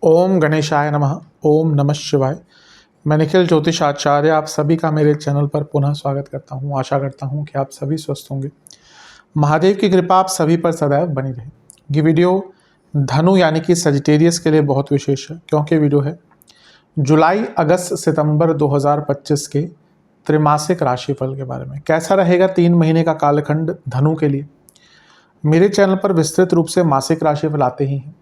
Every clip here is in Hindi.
ओम गणेशाय नमः। ओम नमः शिवाय। मैं निखिल ज्योतिष आचार्य आप सभी का मेरे चैनल पर पुनः स्वागत करता हूं। आशा करता हूं कि आप सभी स्वस्थ होंगे। महादेव की कृपा आप सभी पर सदैव बनी रहे। ये वीडियो धनु यानी कि सजिटेरियस के लिए बहुत विशेष है, क्योंकि वीडियो है जुलाई अगस्त सितंबर 2025 के त्रैमासिक राशिफल के बारे में। कैसा रहेगा 3 महीने का कालखंड धनु के लिए। मेरे चैनल पर विस्तृत रूप से मासिक राशिफल आते ही हैं,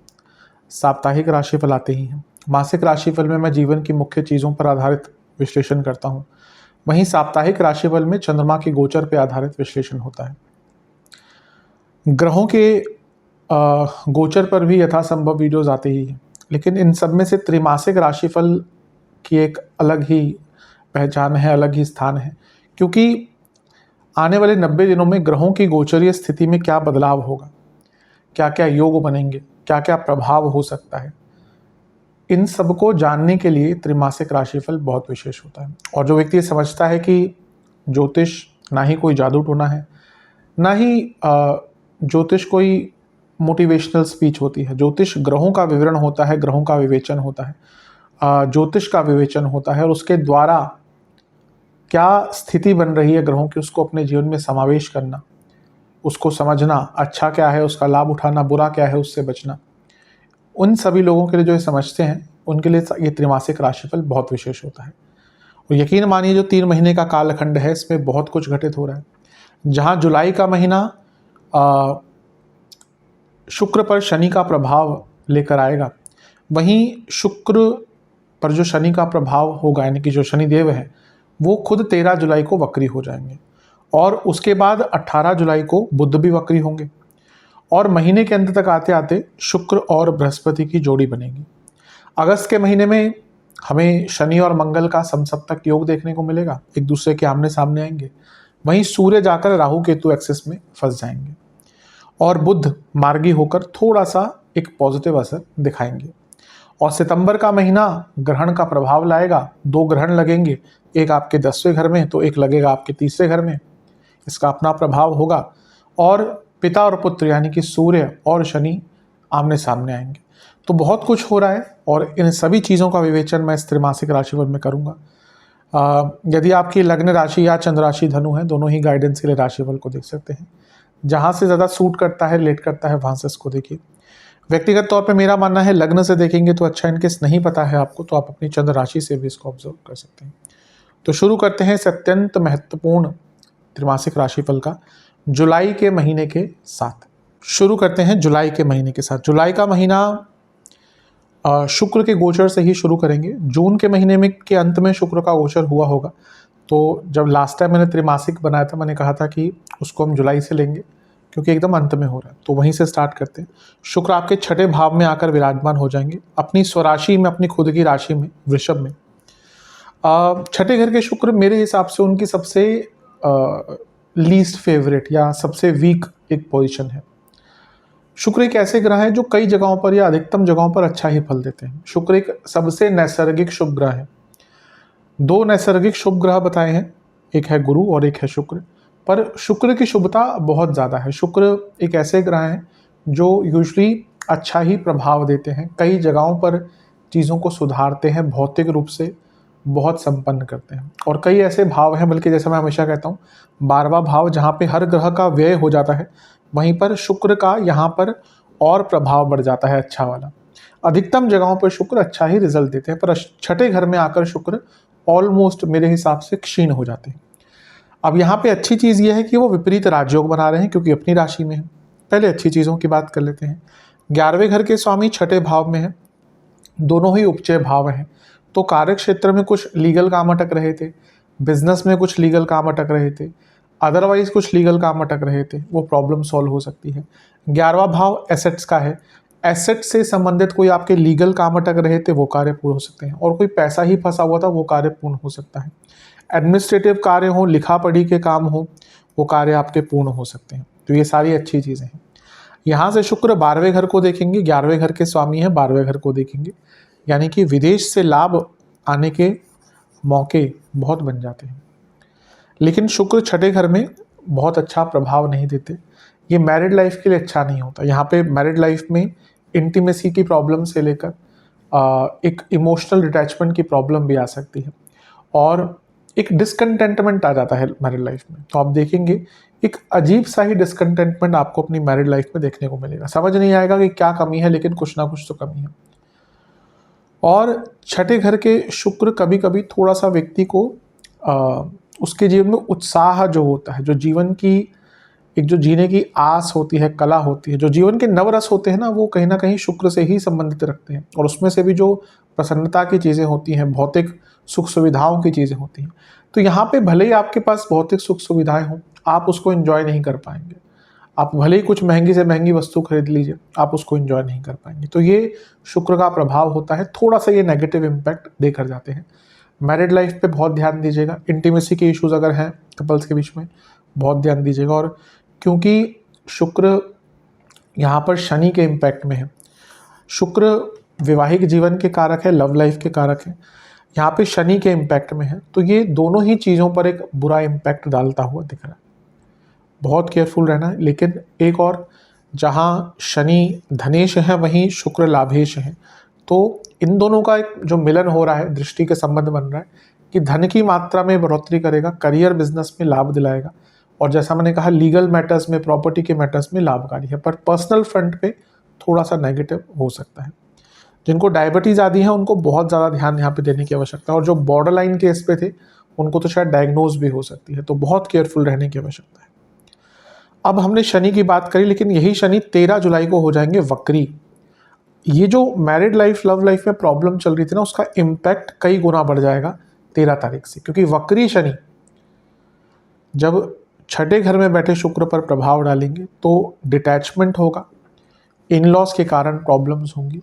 साप्ताहिक राशिफल आते ही हैं। मासिक राशिफल में मैं जीवन की मुख्य चीज़ों पर आधारित विश्लेषण करता हूँ, वहीं साप्ताहिक राशिफल में चंद्रमा के गोचर पर आधारित विश्लेषण होता है। ग्रहों के गोचर पर भी यथासंभव वीडियोज आते ही हैं, लेकिन इन सब में से त्रैमासिक राशिफल की एक अलग ही पहचान है, अलग ही स्थान है, क्योंकि आने वाले 90 दिनों में ग्रहों की गोचरीय स्थिति में क्या बदलाव होगा, क्या क्या योग बनेंगे, क्या क्या प्रभाव हो सकता है, इन सबको जानने के लिए त्रैमासिक राशिफल बहुत विशेष होता है। और जो व्यक्ति समझता है कि ज्योतिष ना ही कोई जादू टोना है, ना ही ज्योतिष कोई मोटिवेशनल स्पीच होती है, ज्योतिष ग्रहों का विवरण होता है, ग्रहों का विवेचन होता है, ज्योतिष का विवेचन होता है, और उसके द्वारा क्या स्थिति बन रही है ग्रहों की, उसको अपने जीवन में समावेश करना, उसको समझना, अच्छा क्या है उसका लाभ उठाना, बुरा क्या है उससे बचना। उन सभी लोगों के लिए जो ये समझते हैं, उनके लिए ये त्रैमासिक राशिफल बहुत विशेष होता है। और यकीन मानिए जो 3 महीने का कालखंड है, इसमें बहुत कुछ घटित हो रहा है। जहाँ जुलाई का महीना शुक्र पर शनि का प्रभाव लेकर आएगा, वहीं शुक्र पर जो शनि का प्रभाव होगा, यानी कि जो शनिदेव है वो खुद 13 जुलाई को वक्री हो जाएंगे, और उसके बाद 18 जुलाई को बुध भी वक्री होंगे, और महीने के अंत तक आते आते शुक्र और बृहस्पति की जोड़ी बनेगी। अगस्त के महीने में हमें शनि और मंगल का समसप्तक योग देखने को मिलेगा, एक दूसरे के आमने सामने आएंगे। वहीं सूर्य जाकर राहु केतु एक्सिस में फंस जाएंगे, और बुध मार्गी होकर थोड़ा सा एक पॉजिटिव असर दिखाएंगे। और सितंबर का महीना ग्रहण का प्रभाव लाएगा। 2 ग्रहण लगेंगे, एक आपके 10वें घर में तो एक लगेगा आपके 3रे घर में। इसका अपना प्रभाव होगा, और पिता और पुत्र यानी कि सूर्य और शनि आमने सामने आएंगे। तो बहुत कुछ हो रहा है, और इन सभी चीज़ों का विवेचन मैं इस त्रैमासिक राशिफल में करूँगा। यदि आपकी लग्न राशि या चंद्र राशि धनु है, दोनों ही गाइडेंस के लिए राशिफल को देख सकते हैं। जहाँ से ज़्यादा सूट करता है, रिलेट करता है, वहाँ से इसको देखिए। व्यक्तिगत तौर पे मेरा मानना है लग्न से देखेंगे तो अच्छा, इनकेस नहीं पता है आपको तो आप अपनी चंद्र राशि से भी इसको ऑब्जर्व कर सकते हैं। तो शुरू करते हैं इस अत्यंत महत्वपूर्ण त्रैमासिक राशिफल का जुलाई के महीने के साथ। शुरू करते हैं जुलाई के महीने के साथ। जुलाई का महीना शुक्र के गोचर से ही शुरू करेंगे। जून के महीने में के अंत में शुक्र का गोचर हुआ होगा, तो जब लास्ट टाइम मैंने त्रैमासिक बनाया था, मैंने कहा था कि उसको हम जुलाई से लेंगे, क्योंकि एकदम अंत में हो रहा है, तो वहीं से स्टार्ट करते हैं। शुक्र आपके 6ठे भाव में आकर विराजमान हो जाएंगे, अपनी स्वराशि में, अपनी खुद की राशि में, वृषभ में। 6ठे घर के शुक्र मेरे हिसाब से उनकी सबसे लीस्ट फेवरेट या सबसे वीक एक पोजीशन है। शुक्र एक ऐसे ग्रह है जो कई जगहों पर या अधिकतम जगहों पर अच्छा ही फल देते हैं। शुक्र एक सबसे नैसर्गिक शुभ ग्रह है। 2 नैसर्गिक शुभ ग्रह बताए हैं, एक है गुरु और एक है शुक्र, पर शुक्र की शुभता बहुत ज़्यादा है। शुक्र एक ऐसे ग्रह हैं जो यूजुअली अच्छा ही प्रभाव देते हैं, कई जगहों पर चीज़ों को सुधारते हैं, भौतिक रूप से बहुत संपन्न करते हैं। और कई ऐसे भाव हैं, बल्कि जैसे मैं हमेशा कहता हूँ 12वां भाव जहाँ पे हर ग्रह का व्यय हो जाता है, वहीं पर शुक्र का यहाँ पर और प्रभाव बढ़ जाता है अच्छा वाला। अधिकतम जगहों पर शुक्र अच्छा ही रिजल्ट देते हैं, पर 6ठे घर में आकर शुक्र ऑलमोस्ट मेरे हिसाब से क्षीण हो जाते हैं। अब यहाँ पे अच्छी चीज़ ये है कि वो विपरीत राजयोग बना रहे हैं, क्योंकि अपनी राशि में है। पहले अच्छी चीज़ों की बात कर लेते हैं। 11वें घर के स्वामी 6ठे भाव में है, दोनों ही उपचय भाव हैं, तो कार्य क्षेत्र में कुछ लीगल काम अटक रहे थे, बिजनेस में कुछ लीगल काम अटक रहे थे, अदरवाइज कुछ लीगल काम अटक रहे थे, वो प्रॉब्लम सॉल्व हो सकती है। 11वां भाव एसेट्स का है, एसेट से संबंधित कोई आपके लीगल काम अटक रहे थे, वो कार्य पूर्ण हो सकते हैं, और कोई पैसा ही फंसा हुआ था, वो कार्य पूर्ण हो सकता है। एडमिनिस्ट्रेटिव कार्य हो, लिखा पढ़ी के काम हो, वो कार्य आपके पूर्ण हो सकते हैं। तो ये सारी अच्छी चीज़ें हैं। यहाँ से शुक्र 12वें घर को देखेंगे, 11वें घर के स्वामी हैं, 12वें घर को देखेंगे, यानी कि विदेश से लाभ आने के मौके बहुत बन जाते हैं। लेकिन शुक्र 6ठे घर में बहुत अच्छा प्रभाव नहीं देते, ये मैरिड लाइफ के लिए अच्छा नहीं होता। यहाँ पे मैरिड लाइफ में इंटीमेसी की प्रॉब्लम से लेकर एक इमोशनल डिटैचमेंट की प्रॉब्लम भी आ सकती है और एक डिसकंटेंटमेंट आ जाता है मैरिड लाइफ में। तो आप देखेंगे एक अजीब सा ही डिसकंटेंटमेंट आपको अपनी मैरिड लाइफ में देखने को मिलेगा। समझ नहीं आएगा कि क्या कमी है, लेकिन कुछ ना कुछ तो कमी है। और छठे घर के शुक्र कभी कभी थोड़ा सा व्यक्ति को उसके जीवन में उत्साह जो होता है, जो जीवन की एक जो जीने की आस होती है, कला होती है, जो जीवन के नवरस होते हैं ना, वो कहीं ना कहीं शुक्र से ही संबंधित रखते हैं। और उसमें से भी जो प्रसन्नता की चीज़ें होती हैं, भौतिक सुख सुविधाओं की चीज़ें होती हैं, तो यहाँ पे भले ही आपके पास भौतिक सुख सुविधाएं हों, आप उसको एंजॉय नहीं कर पाएंगे। आप भले ही कुछ महंगी से महंगी वस्तु खरीद लीजिए, आप उसको एंजॉय नहीं कर पाएंगे। तो ये शुक्र का प्रभाव होता है। थोड़ा सा ये नेगेटिव इम्पैक्ट देकर जाते हैं। मैरिड लाइफ पे बहुत ध्यान दीजिएगा। इंटीमेसी के इश्यूज अगर हैं कपल्स के बीच में, बहुत ध्यान दीजिएगा। और क्योंकि शुक्र यहाँ पर शनि के इम्पैक्ट में है, शुक्र वैवाहिक जीवन के कारक है, लव लाइफ के कारक है, यहाँ पे शनि के इम्पैक्ट में है, तो ये दोनों ही चीज़ों पर एक बुरा इम्पैक्ट डालता हुआ दिख रहा है। बहुत केयरफुल रहना है। लेकिन एक और, जहाँ शनि धनेश है वहीं शुक्र लाभेश है, तो इन दोनों का एक जो मिलन हो रहा है, दृष्टि के संबंध बन रहा है कि धन की मात्रा में बढ़ोतरी करेगा, करियर बिजनेस में लाभ दिलाएगा, और जैसा मैंने कहा लीगल मैटर्स में, प्रॉपर्टी के मैटर्स में लाभकारी है। पर पर्सनल फ्रंट पे थोड़ा सा नेगेटिव हो सकता है। जिनको डायबिटीज़ आदि है उनको बहुत ज़्यादा ध्यान यहाँ पे देने की आवश्यकता है, और जो बॉर्डर लाइन केस पे थे उनको तो शायद डायग्नोज भी हो सकती है। तो बहुत केयरफुल रहने की आवश्यकता है। अब हमने शनि की बात करी, लेकिन यही शनि 13 जुलाई को हो जाएंगे वक्री। ये जो मैरिड लाइफ, लव लाइफ में प्रॉब्लम चल रही थी ना, उसका इम्पैक्ट कई गुना बढ़ जाएगा 13 तारीख से। क्योंकि वक्री शनि जब छठे घर में बैठे शुक्र पर प्रभाव डालेंगे तो डिटैचमेंट होगा, इन लॉज के कारण प्रॉब्लम्स होंगी,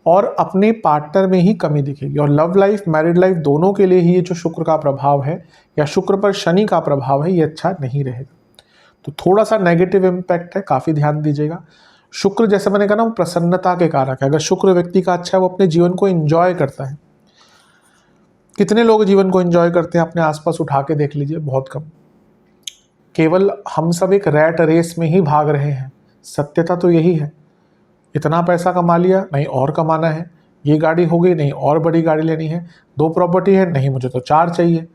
और अपने पार्टनर में ही कमी दिखेगी। और लव लाइफ, मैरिड लाइफ दोनों के लिए ही ये जो शुक्र का प्रभाव है या शुक्र पर शनि का प्रभाव है, ये अच्छा नहीं रहेगा। तो थोड़ा सा नेगेटिव इम्पैक्ट है, काफ़ी ध्यान दीजिएगा। शुक्र, जैसे मैंने कहा ना, वो प्रसन्नता के कारक है। अगर शुक्र व्यक्ति का अच्छा है, वो अपने जीवन को एंजॉय करता है। कितने लोग जीवन को एंजॉय करते हैं, अपने आसपास उठा के देख लीजिए, बहुत कम। केवल हम सब एक रैट रेस में ही भाग रहे हैं। सत्यता तो यही है। इतना पैसा कमा लिया, नहीं और कमाना है। ये गाड़ी हो गई, नहीं और बड़ी गाड़ी लेनी है। 2 प्रॉपर्टी है, नहीं मुझे तो 4 चाहिए।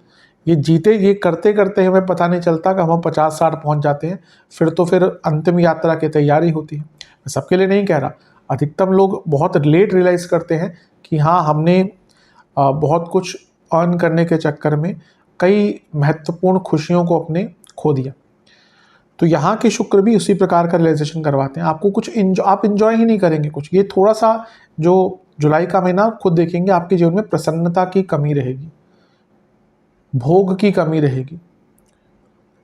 ये करते करते हमें पता नहीं चलता कि हम 50-60 पहुंच जाते हैं। फिर अंतिम यात्रा की तैयारी होती है। मैं सबके लिए नहीं कह रहा, अधिकतम लोग बहुत लेट रियलाइज़ करते हैं कि हाँ, हमने बहुत कुछ अर्न करने के चक्कर में कई महत्वपूर्ण खुशियों को अपने खो दिया। तो यहाँ के शुक्र भी उसी प्रकार का रियलाइजेशन करवाते हैं। आपको कुछ आप इंजॉय ही नहीं करेंगे कुछ। ये थोड़ा सा जो जुलाई का महीना खुद देखेंगे, आपके जीवन में प्रसन्नता की कमी रहेगी, भोग की कमी रहेगी,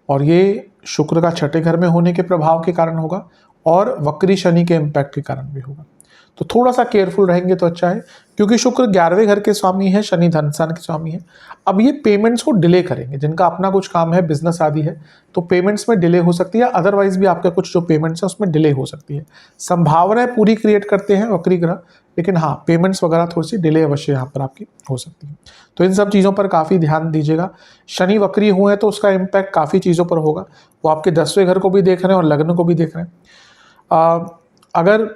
और ये शुक्र का छठे घर में होने के प्रभाव के कारण होगा और वक्री शनि के इम्पैक्ट के कारण भी होगा। तो थोड़ा सा केयरफुल रहेंगे तो अच्छा है, क्योंकि शुक्र 11वें घर के स्वामी है, शनि धन स्थान के स्वामी है। अब ये पेमेंट्स को डिले करेंगे। जिनका अपना कुछ काम है, बिजनेस आदि है, तो पेमेंट्स में डिले हो सकती है। अदरवाइज भी आपके कुछ जो पेमेंट्स है उसमें डिले हो सकती है। संभावनाएं पूरी क्रिएट करते हैं वक्री ग्रह, लेकिन हाँ, पेमेंट्स वगैरह थोड़ी सी डिले अवश्य यहाँ पर आपकी हो सकती है। तो इन सब चीज़ों पर काफ़ी ध्यान दीजिएगा। शनि वक्री हुए हैं तो उसका इम्पैक्ट काफ़ी चीज़ों पर होगा। वो आपके 10वें घर को भी देख रहे हैं और लग्न को भी देख रहे हैं। अगर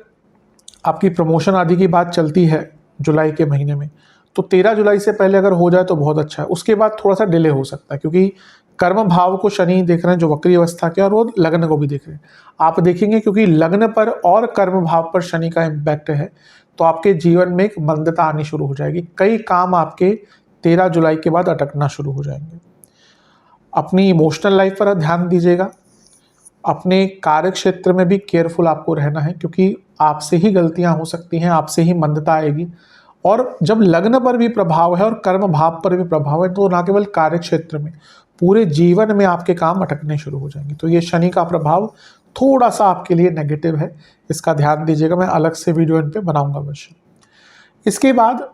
आपकी प्रमोशन आदि की बात चलती है जुलाई के महीने में, तो 13 जुलाई से पहले अगर हो जाए तो बहुत अच्छा है। उसके बाद थोड़ा सा डिले हो सकता है, क्योंकि कर्म भाव को शनि देख रहे हैं जो वक्री अवस्था के, और वो लग्न को भी देख रहे हैं। आप देखेंगे क्योंकि लग्न पर और कर्म भाव पर शनि का इम्पैक्ट है, तो आपके जीवन में एक मंदता आनी शुरू हो जाएगी। कई काम आपके 13 जुलाई के बाद अटकना शुरू हो जाएंगे। अपनी इमोशनल लाइफ पर ध्यान दीजिएगा। अपने कार्य क्षेत्र में भी केयरफुल आपको रहना है, क्योंकि आपसे ही गलतियां हो सकती हैं, आपसे ही मंदता आएगी। और जब लग्न पर भी प्रभाव है और कर्म भाव पर भी प्रभाव है, तो ना केवल कार्य क्षेत्र में, पूरे जीवन में आपके काम अटकने शुरू हो जाएंगे। तो ये शनि का प्रभाव थोड़ा सा आपके लिए नेगेटिव है, इसका ध्यान दीजिएगा। मैं अलग से वीडियो इन पे बनाऊंगा अवश्य। इसके बाद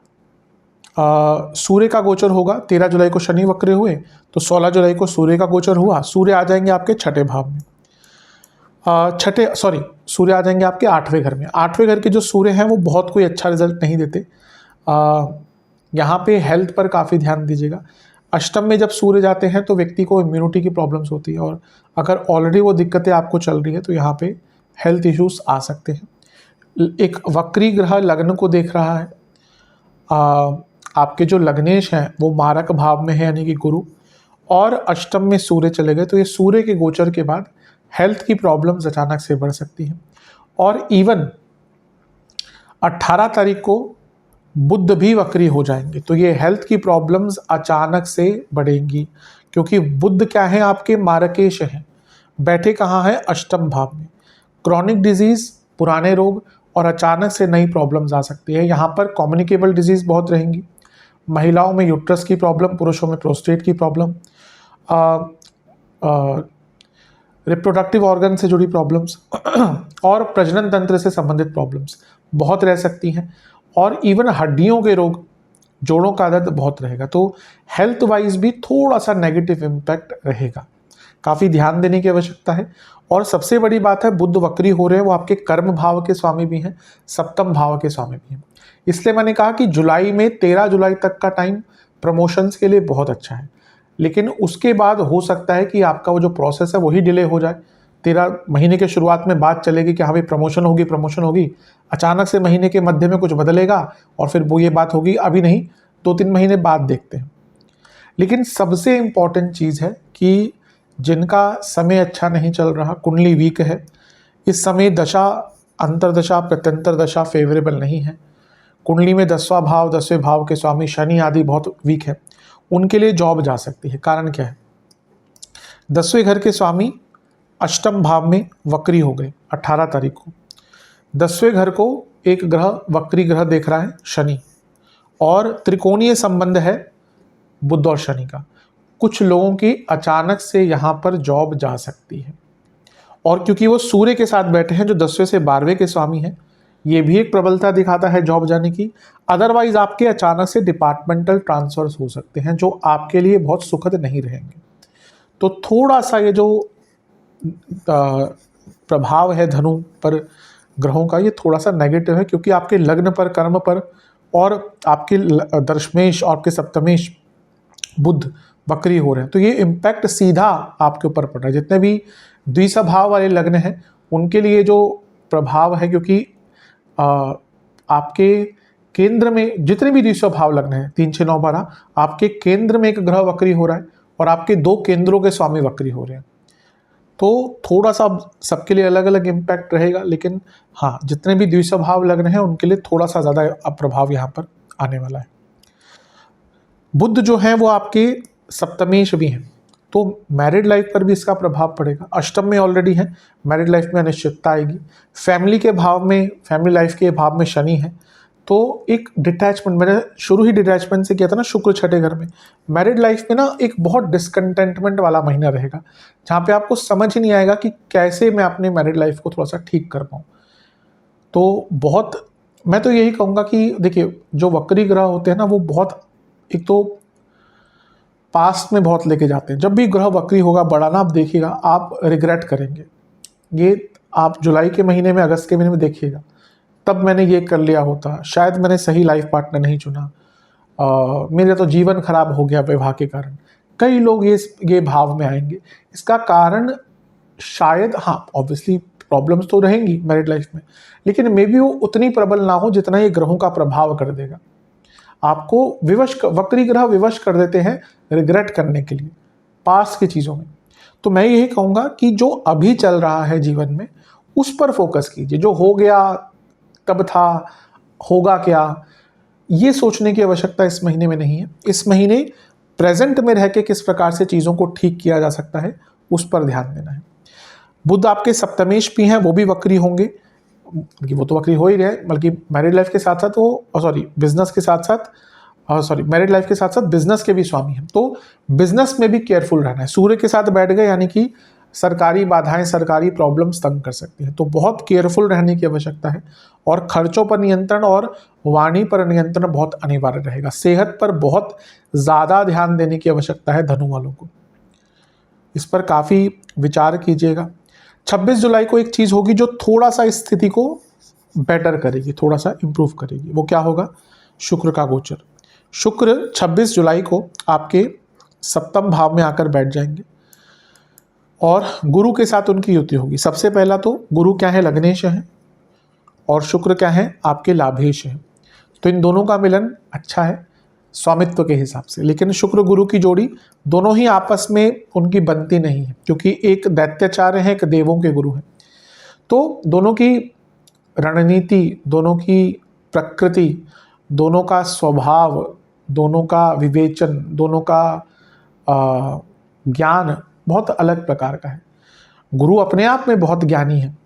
सूर्य का गोचर होगा। 13 जुलाई को शनि वक्र हुए, तो 16 जुलाई को सूर्य का गोचर हुआ। सूर्य आ जाएंगे आपके छठे भाव में, सूर्य आ जाएंगे आपके 8वें घर में। 8वें घर के जो सूर्य हैं वो बहुत कोई अच्छा रिजल्ट नहीं देते। यहाँ पे हेल्थ पर काफ़ी ध्यान दीजिएगा। अष्टम में जब सूर्य जाते हैं तो व्यक्ति को इम्यूनिटी की प्रॉब्लम्स होती है, और अगर ऑलरेडी वो दिक्कतें आपको चल रही है तो यहाँ पे हेल्थ इश्यूज आ सकते हैं। एक वक्री ग्रह लग्न को देख रहा है, आपके जो लग्नेश हैं वो मारक भाव में है यानी कि गुरु, और अष्टम में सूर्य चले गए, तो ये सूर्य के गोचर के बाद हेल्थ की प्रॉब्लम्स अचानक से बढ़ सकती हैं। और इवन 18 तारीख को बुध भी वक्री हो जाएंगे, तो ये हेल्थ की प्रॉब्लम्स अचानक से बढ़ेंगी, क्योंकि बुध क्या है, आपके मारकेश हैं, बैठे कहाँ है, अष्टम भाव में। क्रॉनिक डिजीज, पुराने रोग और अचानक से नई प्रॉब्लम्स आ सकती है। यहाँ पर कम्युनिकेबल डिजीज बहुत रहेंगी, महिलाओं में यूट्रस की प्रॉब्लम, पुरुषों में प्रोस्टेट की प्रॉब्लम, रिप्रोडक्टिव ऑर्गन से जुड़ी प्रॉब्लम्स और प्रजनन तंत्र से संबंधित प्रॉब्लम्स बहुत रह सकती हैं। और इवन हड्डियों के रोग, जोड़ों का दर्द बहुत रहेगा। तो हेल्थ वाइज भी थोड़ा सा नेगेटिव इम्पैक्ट रहेगा, काफ़ी ध्यान देने की आवश्यकता है। और सबसे बड़ी बात है, बुध वक्री हो रहे हैं, वो आपके कर्म भाव के स्वामी भी हैं, सप्तम भाव के स्वामी भी हैं। इसलिए मैंने कहा कि जुलाई में 13 जुलाई तक का टाइम प्रमोशंस के लिए बहुत अच्छा है, लेकिन उसके बाद हो सकता है कि आपका वो जो प्रोसेस है वही डिले हो जाए। 13 महीने के शुरुआत में बात चलेगी कि हाँ भाई प्रमोशन होगी, अचानक से महीने के मध्य में कुछ बदलेगा और फिर वो ये बात होगी, अभी नहीं, 2-3 महीने बाद देखते हैं। लेकिन सबसे इम्पॉर्टेंट चीज़ है कि जिनका समय अच्छा नहीं चल रहा, कुंडली वीक है, इस समय दशा, अंतरदशा, प्रत्यंतर दशा फेवरेबल नहीं है, कुंडली में 10वां भाव, 10वें भाव के स्वामी शनि आदि बहुत वीक है, उनके लिए जॉब जा सकती है। कारण क्या है, 10वें घर के स्वामी अष्टम भाव में वक्री हो गए 18 तारीख को। 10वें घर को एक ग्रह, वक्री ग्रह देख रहा है, शनि, और त्रिकोणीय संबंध है बुध और शनि का। कुछ लोगों की अचानक से यहाँ पर जॉब जा सकती है, और क्योंकि वो सूर्य के साथ बैठे हैं जो 10वें से 12वें के स्वामी हैं, ये भी एक प्रबलता दिखाता है जॉब जाने की। अदरवाइज आपके अचानक से डिपार्टमेंटल ट्रांसफर्स हो सकते हैं जो आपके लिए बहुत सुखद नहीं रहेंगे। तो थोड़ा सा ये जो प्रभाव है धनु पर ग्रहों का, ये थोड़ा सा नेगेटिव है, क्योंकि आपके लग्न पर, कर्म पर और आपके दशमेश और आपके सप्तमेश बुध वक्री हो रहे हैं, तो ये इम्पैक्ट सीधा आपके ऊपर पड़ रहा है। जितने भी द्विस्वभाव वाले लग्न हैं उनके लिए जो प्रभाव है, क्योंकि आपके केंद्र में जितने भी द्विस्वभाव लग्न हैं, 3, 6, 9, 12, आपके केंद्र में एक ग्रह वक्री हो रहा है और आपके 2 केंद्रों के स्वामी वक्री हो रहे हैं, तो थोड़ा सा सबके लिए अलग अलग इम्पैक्ट रहेगा। लेकिन हाँ, जितने भी द्विस्वभाव लग्न हैं उनके लिए थोड़ा सा ज़्यादा प्रभाव यहाँ पर आने वाला है। बुध जो है वो आपके सप्तमेश भी हैं, तो मैरिड लाइफ पर भी इसका प्रभाव पड़ेगा। अष्टम में ऑलरेडी है, मैरिड लाइफ में अनिश्चितता आएगी। फैमिली के भाव में, फैमिली लाइफ के भाव में शनि है, तो एक डिटैचमेंट, मैंने शुरू ही डिटैचमेंट से किया था ना, शुक्र 6ठे घर में। मैरिड लाइफ में ना एक बहुत डिसकंटेंटमेंट वाला महीना रहेगा, जहाँ पे आपको समझ ही नहीं आएगा कि कैसे मैं अपने मैरिड लाइफ को थोड़ा सा ठीक कर पाऊँ। तो बहुत, मैं तो यही कहूँगा कि देखिए, जो वक्री ग्रह होते हैं ना, वो बहुत, एक तो पास्ट में बहुत लेके जाते हैं। जब भी ग्रह वक्री होगा बड़ा ना, आप देखिएगा, आप रिग्रेट करेंगे। ये आप जुलाई के महीने में, अगस्त के महीने में देखिएगा, तब मैंने ये कर लिया होता, शायद मैंने सही लाइफ पार्टनर नहीं चुना, मेरा तो जीवन खराब हो गया विवाह के कारण। कई लोग ये भाव में आएंगे। इसका कारण शायद, हाँ ऑब्वियसली प्रॉब्लम्स तो रहेंगी मैरिड लाइफ में, लेकिन मे बी वो उतनी प्रबल ना हो जितना ये ग्रहों का प्रभाव कर देगा। आपको वक्री ग्रह विवश कर देते हैं रिग्रेट करने के लिए पास्ट की चीज़ों में। तो मैं यही कहूँगा कि जो अभी चल रहा है जीवन में, उस पर फोकस कीजिए। जो हो गया, कब था, होगा क्या, ये सोचने की आवश्यकता इस महीने में नहीं है। इस महीने प्रेजेंट में रह के किस प्रकार से चीज़ों को ठीक किया जा सकता है, उस पर ध्यान देना है। बुध आपके सप्तमेश भी हैं, वो भी वक्री होंगे, बल्कि वो तो वक्री हो ही रहे हैं, बल्कि मैरिड लाइफ के साथ साथ वो बिजनेस के साथ साथ मैरिड लाइफ के साथ साथ बिजनेस के भी स्वामी हैं। तो बिजनेस में भी केयरफुल रहना है। सूर्य के साथ बैठ गए यानी कि सरकारी बाधाएं, सरकारी प्रॉब्लम्स तंग कर सकती हैं, तो बहुत केयरफुल रहने की आवश्यकता है। और खर्चों पर नियंत्रण और वाणी पर नियंत्रण बहुत अनिवार्य रहेगा। सेहत पर बहुत ज़्यादा ध्यान देने की आवश्यकता है धनु वालों को, इस पर काफ़ी विचार कीजिएगा। 26 जुलाई को एक चीज़ होगी जो थोड़ा सा स्थिति को बेटर करेगी, थोड़ा सा इम्प्रूव करेगी। वो क्या होगा? शुक्र का गोचर। शुक्र 26 जुलाई को आपके सप्तम भाव में आकर बैठ जाएंगे। और गुरु के साथ उनकी युति होगी। सबसे पहला तो गुरु क्या है, लग्नेश है, और शुक्र क्या है, आपके लाभेश है। तो इन दोनों का मिलन अच्छा है स्वामित्व के हिसाब से। लेकिन शुक्र गुरु की जोड़ी दोनों ही आपस में उनकी बनती नहीं है, क्योंकि एक दैत्याचार्य है, एक देवों के गुरु है। तो दोनों की रणनीति, दोनों की प्रकृति, दोनों का स्वभाव, दोनों का विवेचन, दोनों का ज्ञान बहुत अलग प्रकार का है। गुरु अपने आप में बहुत ज्ञानी है,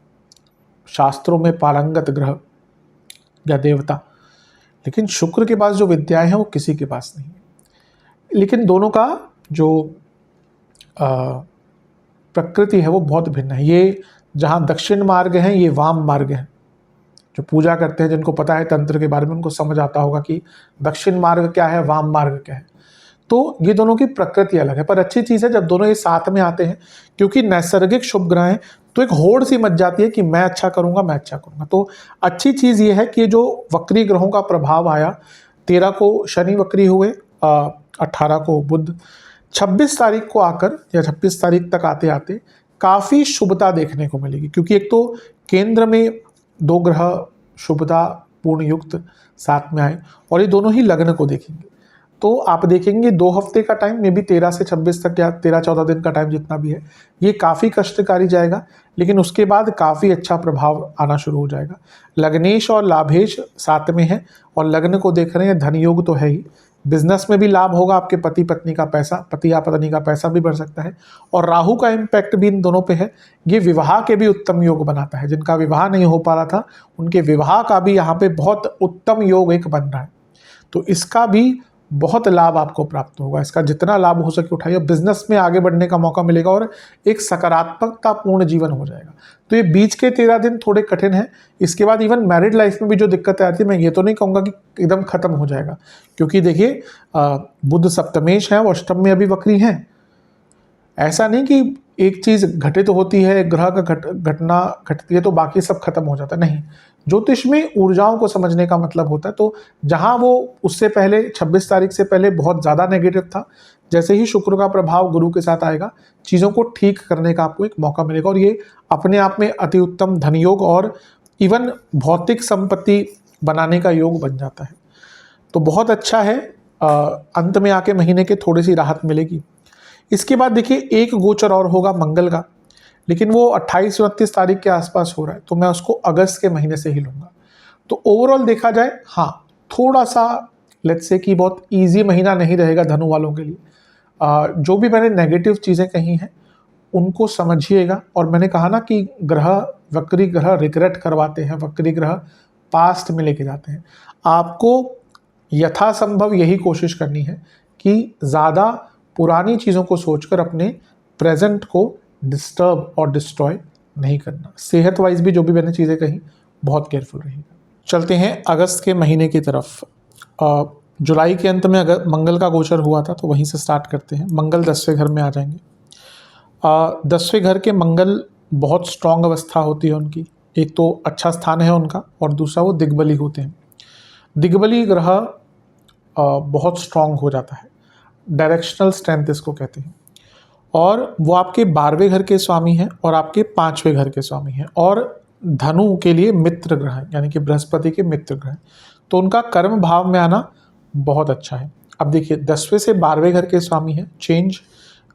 शास्त्रों में पारंगत ग्रह या देवता, लेकिन शुक्र के पास जो विद्याएं हैं वो किसी के पास नहीं है। लेकिन दोनों का जो प्रकृति है वो बहुत भिन्न है। ये जहाँ दक्षिण मार्ग है, ये वाम मार्ग है। जो पूजा करते हैं, जिनको पता है तंत्र के बारे में, उनको समझ आता होगा कि दक्षिण मार्ग क्या है, वाम मार्ग क्या है। तो ये दोनों की प्रकृति अलग है, पर अच्छी चीज़ है जब दोनों ये साथ में आते हैं, क्योंकि नैसर्गिक शुभ ग्रह हैं, तो एक होड़ सी मच जाती है कि मैं अच्छा करूँगा, मैं अच्छा करूँगा। तो अच्छी चीज़ ये है कि जो वक्री ग्रहों का प्रभाव आया, 13 को शनि वक्री हुए, 18 को बुध, 26 तारीख को आकर या 26 तारीख तक आते आते काफ़ी शुभता देखने को मिलेगी। क्योंकि एक तो केंद्र में 2 ग्रह शुभता पूर्ण युक्त साथ में आए, और ये दोनों ही लग्न को देखेंगे। तो आप देखेंगे 2 हफ्ते का टाइम, मे बी 13 से 26 तक या 13-14 दिन का टाइम जितना भी है, ये काफ़ी कष्टकारी जाएगा। लेकिन उसके बाद काफ़ी अच्छा प्रभाव आना शुरू हो जाएगा। लग्नेश और लाभेश साथ में है, और लग्न को देख रहे हैं, धन योग तो है ही। बिजनेस में भी लाभ होगा, आपके पति पत्नी का पैसा, पति या पत्नी का पैसा भी बढ़ सकता है। और राहु का इम्पैक्ट भी इन दोनों पे है। ये विवाह के भी उत्तम योग बनाता है। जिनका विवाह नहीं हो पा रहा था, उनके विवाह का भी यहाँ पे बहुत उत्तम योग एक बन रहा है। तो इसका भी बहुत लाभ आपको प्राप्त होगा। इसका जितना लाभ हो सके उठाइए। बिजनेस में आगे बढ़ने का मौका मिलेगा और एक सकारात्मकतापूर्ण जीवन हो जाएगा। तो ये बीच के 13 दिन थोड़े कठिन हैं। इसके बाद इवन मैरिड लाइफ में भी जो दिक्कतें आती है, मैं ये तो नहीं कहूँगा कि एकदम खत्म हो जाएगा, क्योंकि देखिए बुध सप्तमेश है और अष्टम में अभी वक्री हैं। ऐसा नहीं कि एक चीज़ घटित होती है, ग्रह का घटना घटती है तो बाकी सब खत्म हो जाता है, नहीं। ज्योतिष में ऊर्जाओं को समझने का मतलब होता है। तो जहाँ वो उससे पहले 26 तारीख से पहले बहुत ज़्यादा नेगेटिव था, जैसे ही शुक्र का प्रभाव गुरु के साथ आएगा, चीज़ों को ठीक करने का आपको एक मौका मिलेगा। और ये अपने आप में अति उत्तम धन योग और इवन भौतिक संपत्ति बनाने का योग बन जाता है। तो बहुत अच्छा है। अंत में आके महीने के थोड़ी सी राहत मिलेगी। इसके बाद देखिए एक गोचर और होगा मंगल का, लेकिन वो 28-29 तारीख के आसपास हो रहा है, तो मैं उसको अगस्त के महीने से ही लूँगा। तो ओवरऑल देखा जाए, हाँ थोड़ा सा लेट्स से कि बहुत इजी महीना नहीं रहेगा धनु वालों के लिए। जो भी मैंने नेगेटिव चीज़ें कही हैं उनको समझिएगा। और मैंने कहा ना कि वक्री ग्रह रिग्रेट करवाते हैं, वक्री ग्रह पास्ट में लेके जाते हैं। आपको यथासंभव यही कोशिश करनी है कि ज़्यादा पुरानी चीज़ों को सोचकर अपने प्रेजेंट को डिस्टर्ब और डिस्ट्रॉय नहीं करना। सेहत वाइज भी जो भी मैंने चीज़ें कही, बहुत केयरफुल रहिएगा। चलते हैं अगस्त के महीने की तरफ। जुलाई के अंत में अगर मंगल का गोचर हुआ था, तो वहीं से स्टार्ट करते हैं। मंगल 10वें घर में आ जाएंगे। 10वें घर के मंगल बहुत स्ट्रांग अवस्था होती है उनकी। एक तो अच्छा स्थान है उनका, और दूसरा वो दिग्बली होते हैं। दिग्बली ग्रह बहुत स्ट्रांग हो जाता है, डायरेक्शनल स्ट्रेंथ इसको कहते हैं। और वो आपके 12वें घर के स्वामी हैं और आपके 5वें घर के स्वामी हैं, और धनु के लिए मित्र ग्रह है, यानी कि बृहस्पति के मित्र ग्रह। तो उनका कर्म भाव में आना बहुत अच्छा है। अब देखिए 10वें से 12वें घर के स्वामी हैं, चेंज।